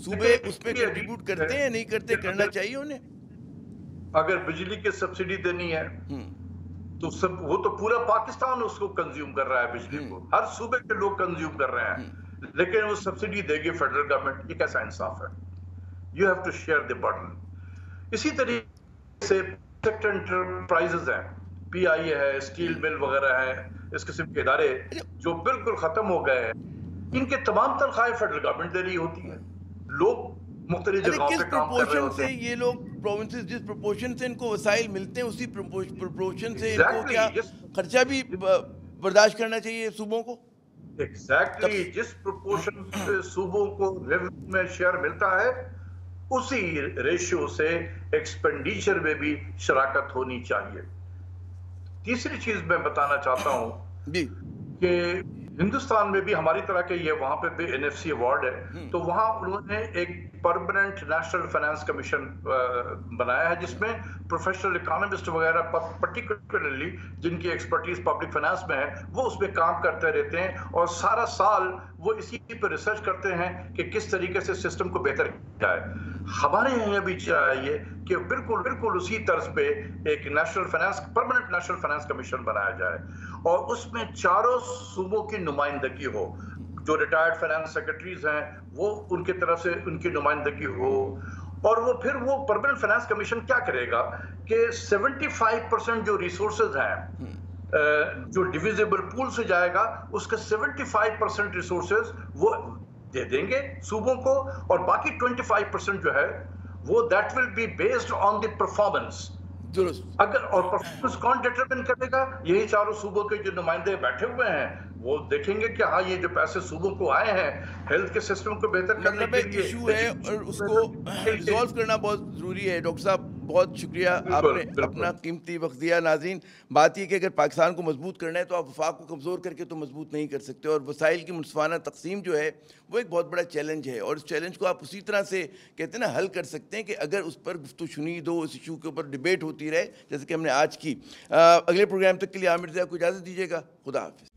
صوبے اس پہ کنٹریبیوٹ کرتے ہیں نہیں کرتے, کرنا چاہیے انہیں. اگر بجلی کی سبسڈی دینی ہے تو وہ تو پورا پاکستان اس کو کنزیوم کر رہا ہے, بجلی کو ہر صوبے کے لوگ کنزیوم کر رہے ہیں, لیکن وہ سبسڈی دے گی فیڈرل گورنمنٹ. یہ کیسا انصاف ہے؟ You have to share the burden. اسی طریقے سے سیکٹر انٹرپرائزز ہیں, PIA ہے, اسٹیل مل وغیرہ ہیں, اس قسم کے ادارے جو بالکل ختم ہو گئے ہیں, ان کے تمام تنخواہیں فیڈرل گورنمنٹ دے رہی ہوتی ہیں. لوگ مختلف جگہوں پہ کام کر رہے ہوتے ہیں. یہ لوگ پروونسز جس پروپورشن سے ان کو وسائل ملتے ہیں اسی پروپورشن سے ان کو کیا خرچہ بھی برداشت کرنا چاہیے صوبوں کو. ایگزیکٹلی جس پروپورشن سے صوبوں کو ریونیو میں شیئر ملتا ہے اسی ریشیو سے ایکسپینڈیچر میں بھی شراکت ہونی چاہیے. تیسری چیز میں بتانا چاہتا ہوں کہ ہندوستان میں بھی ہماری طرح کے یہ وہاں پہ بھی NFC ایوارڈ ہے, تو وہاں انہوں نے ایک پرماننٹ نیشنل فائنانس کمیشن بنایا ہے جس میں پروفیشنل اکانومسٹ وغیرہ پرٹیکولرلی جن کی ایکسپرٹیز پبلک فائنانس میں ہے وہ اس پہ کام کرتے رہتے ہیں اور سارا سال وہ اسی پہ ریسرچ کرتے ہیں کہ کس طریقے سے سسٹم کو بہتر کیا جائے. ہمارے یہاں بھی چاہیے کہ بالکل اسی طرز پہ ایک پرماننٹ نیشنل فائنانس کمیشن بنایا جائے اور اس میں چاروں صوبوں کی نمائندگی ہو. جو ریٹائرڈ فائنانس سیکرٹریز ہیں وہ ان کی طرف سے ان کی نمائندگی ہو. اور وہ پھر وہ پرماننٹ فائنانس کمیشن کیا کرے گا کہ 75% جو ریسورسز ہیں جو ڈیویزیبل پول سے جائے گا اس کے 75% ریسورسز وہ دے دیں گے صوبوں کو, اور باقی 25% جو ہے وہ that will be based on the performance. اگر اور پرفارمنس کون ڈیٹرمن کرے گا؟ یہی چاروں صوبوں کے جو نمائندے بیٹھے ہوئے ہیں وہ دیکھیں گے کہ ہاں یہ جو پیسے صوبوں کو آئے ہیں ہیلتھ کے سسٹم کو بہتر کرنے کے لیے ایشو ہے اور اس کو ریزالو کرنا بہت ضروری ہے. ڈاکٹر صاحب بہت شکریہ, آپ نے اپنا قیمتی وقت دیا. ناظرین, بات یہ کہ اگر پاکستان کو مضبوط کرنا ہے تو آپ وفاق کو کمزور کر کے تو مضبوط نہیں کر سکتے, اور وسائل کی منصفانہ تقسیم جو ہے وہ ایک بہت بڑا چیلنج ہے, اور اس چیلنج کو آپ اسی طرح سے کہتے ہیں نا حل کر سکتے ہیں کہ اگر اس پر گفت و شنید ہو, اس ایشو کے اوپر ڈیبیٹ ہوتی رہے جیسے کہ ہم نے آج کی. اگلے پروگرام تک کے لیے عامر ضیاء کو اجازت دیجیے گا. خدا حافظ.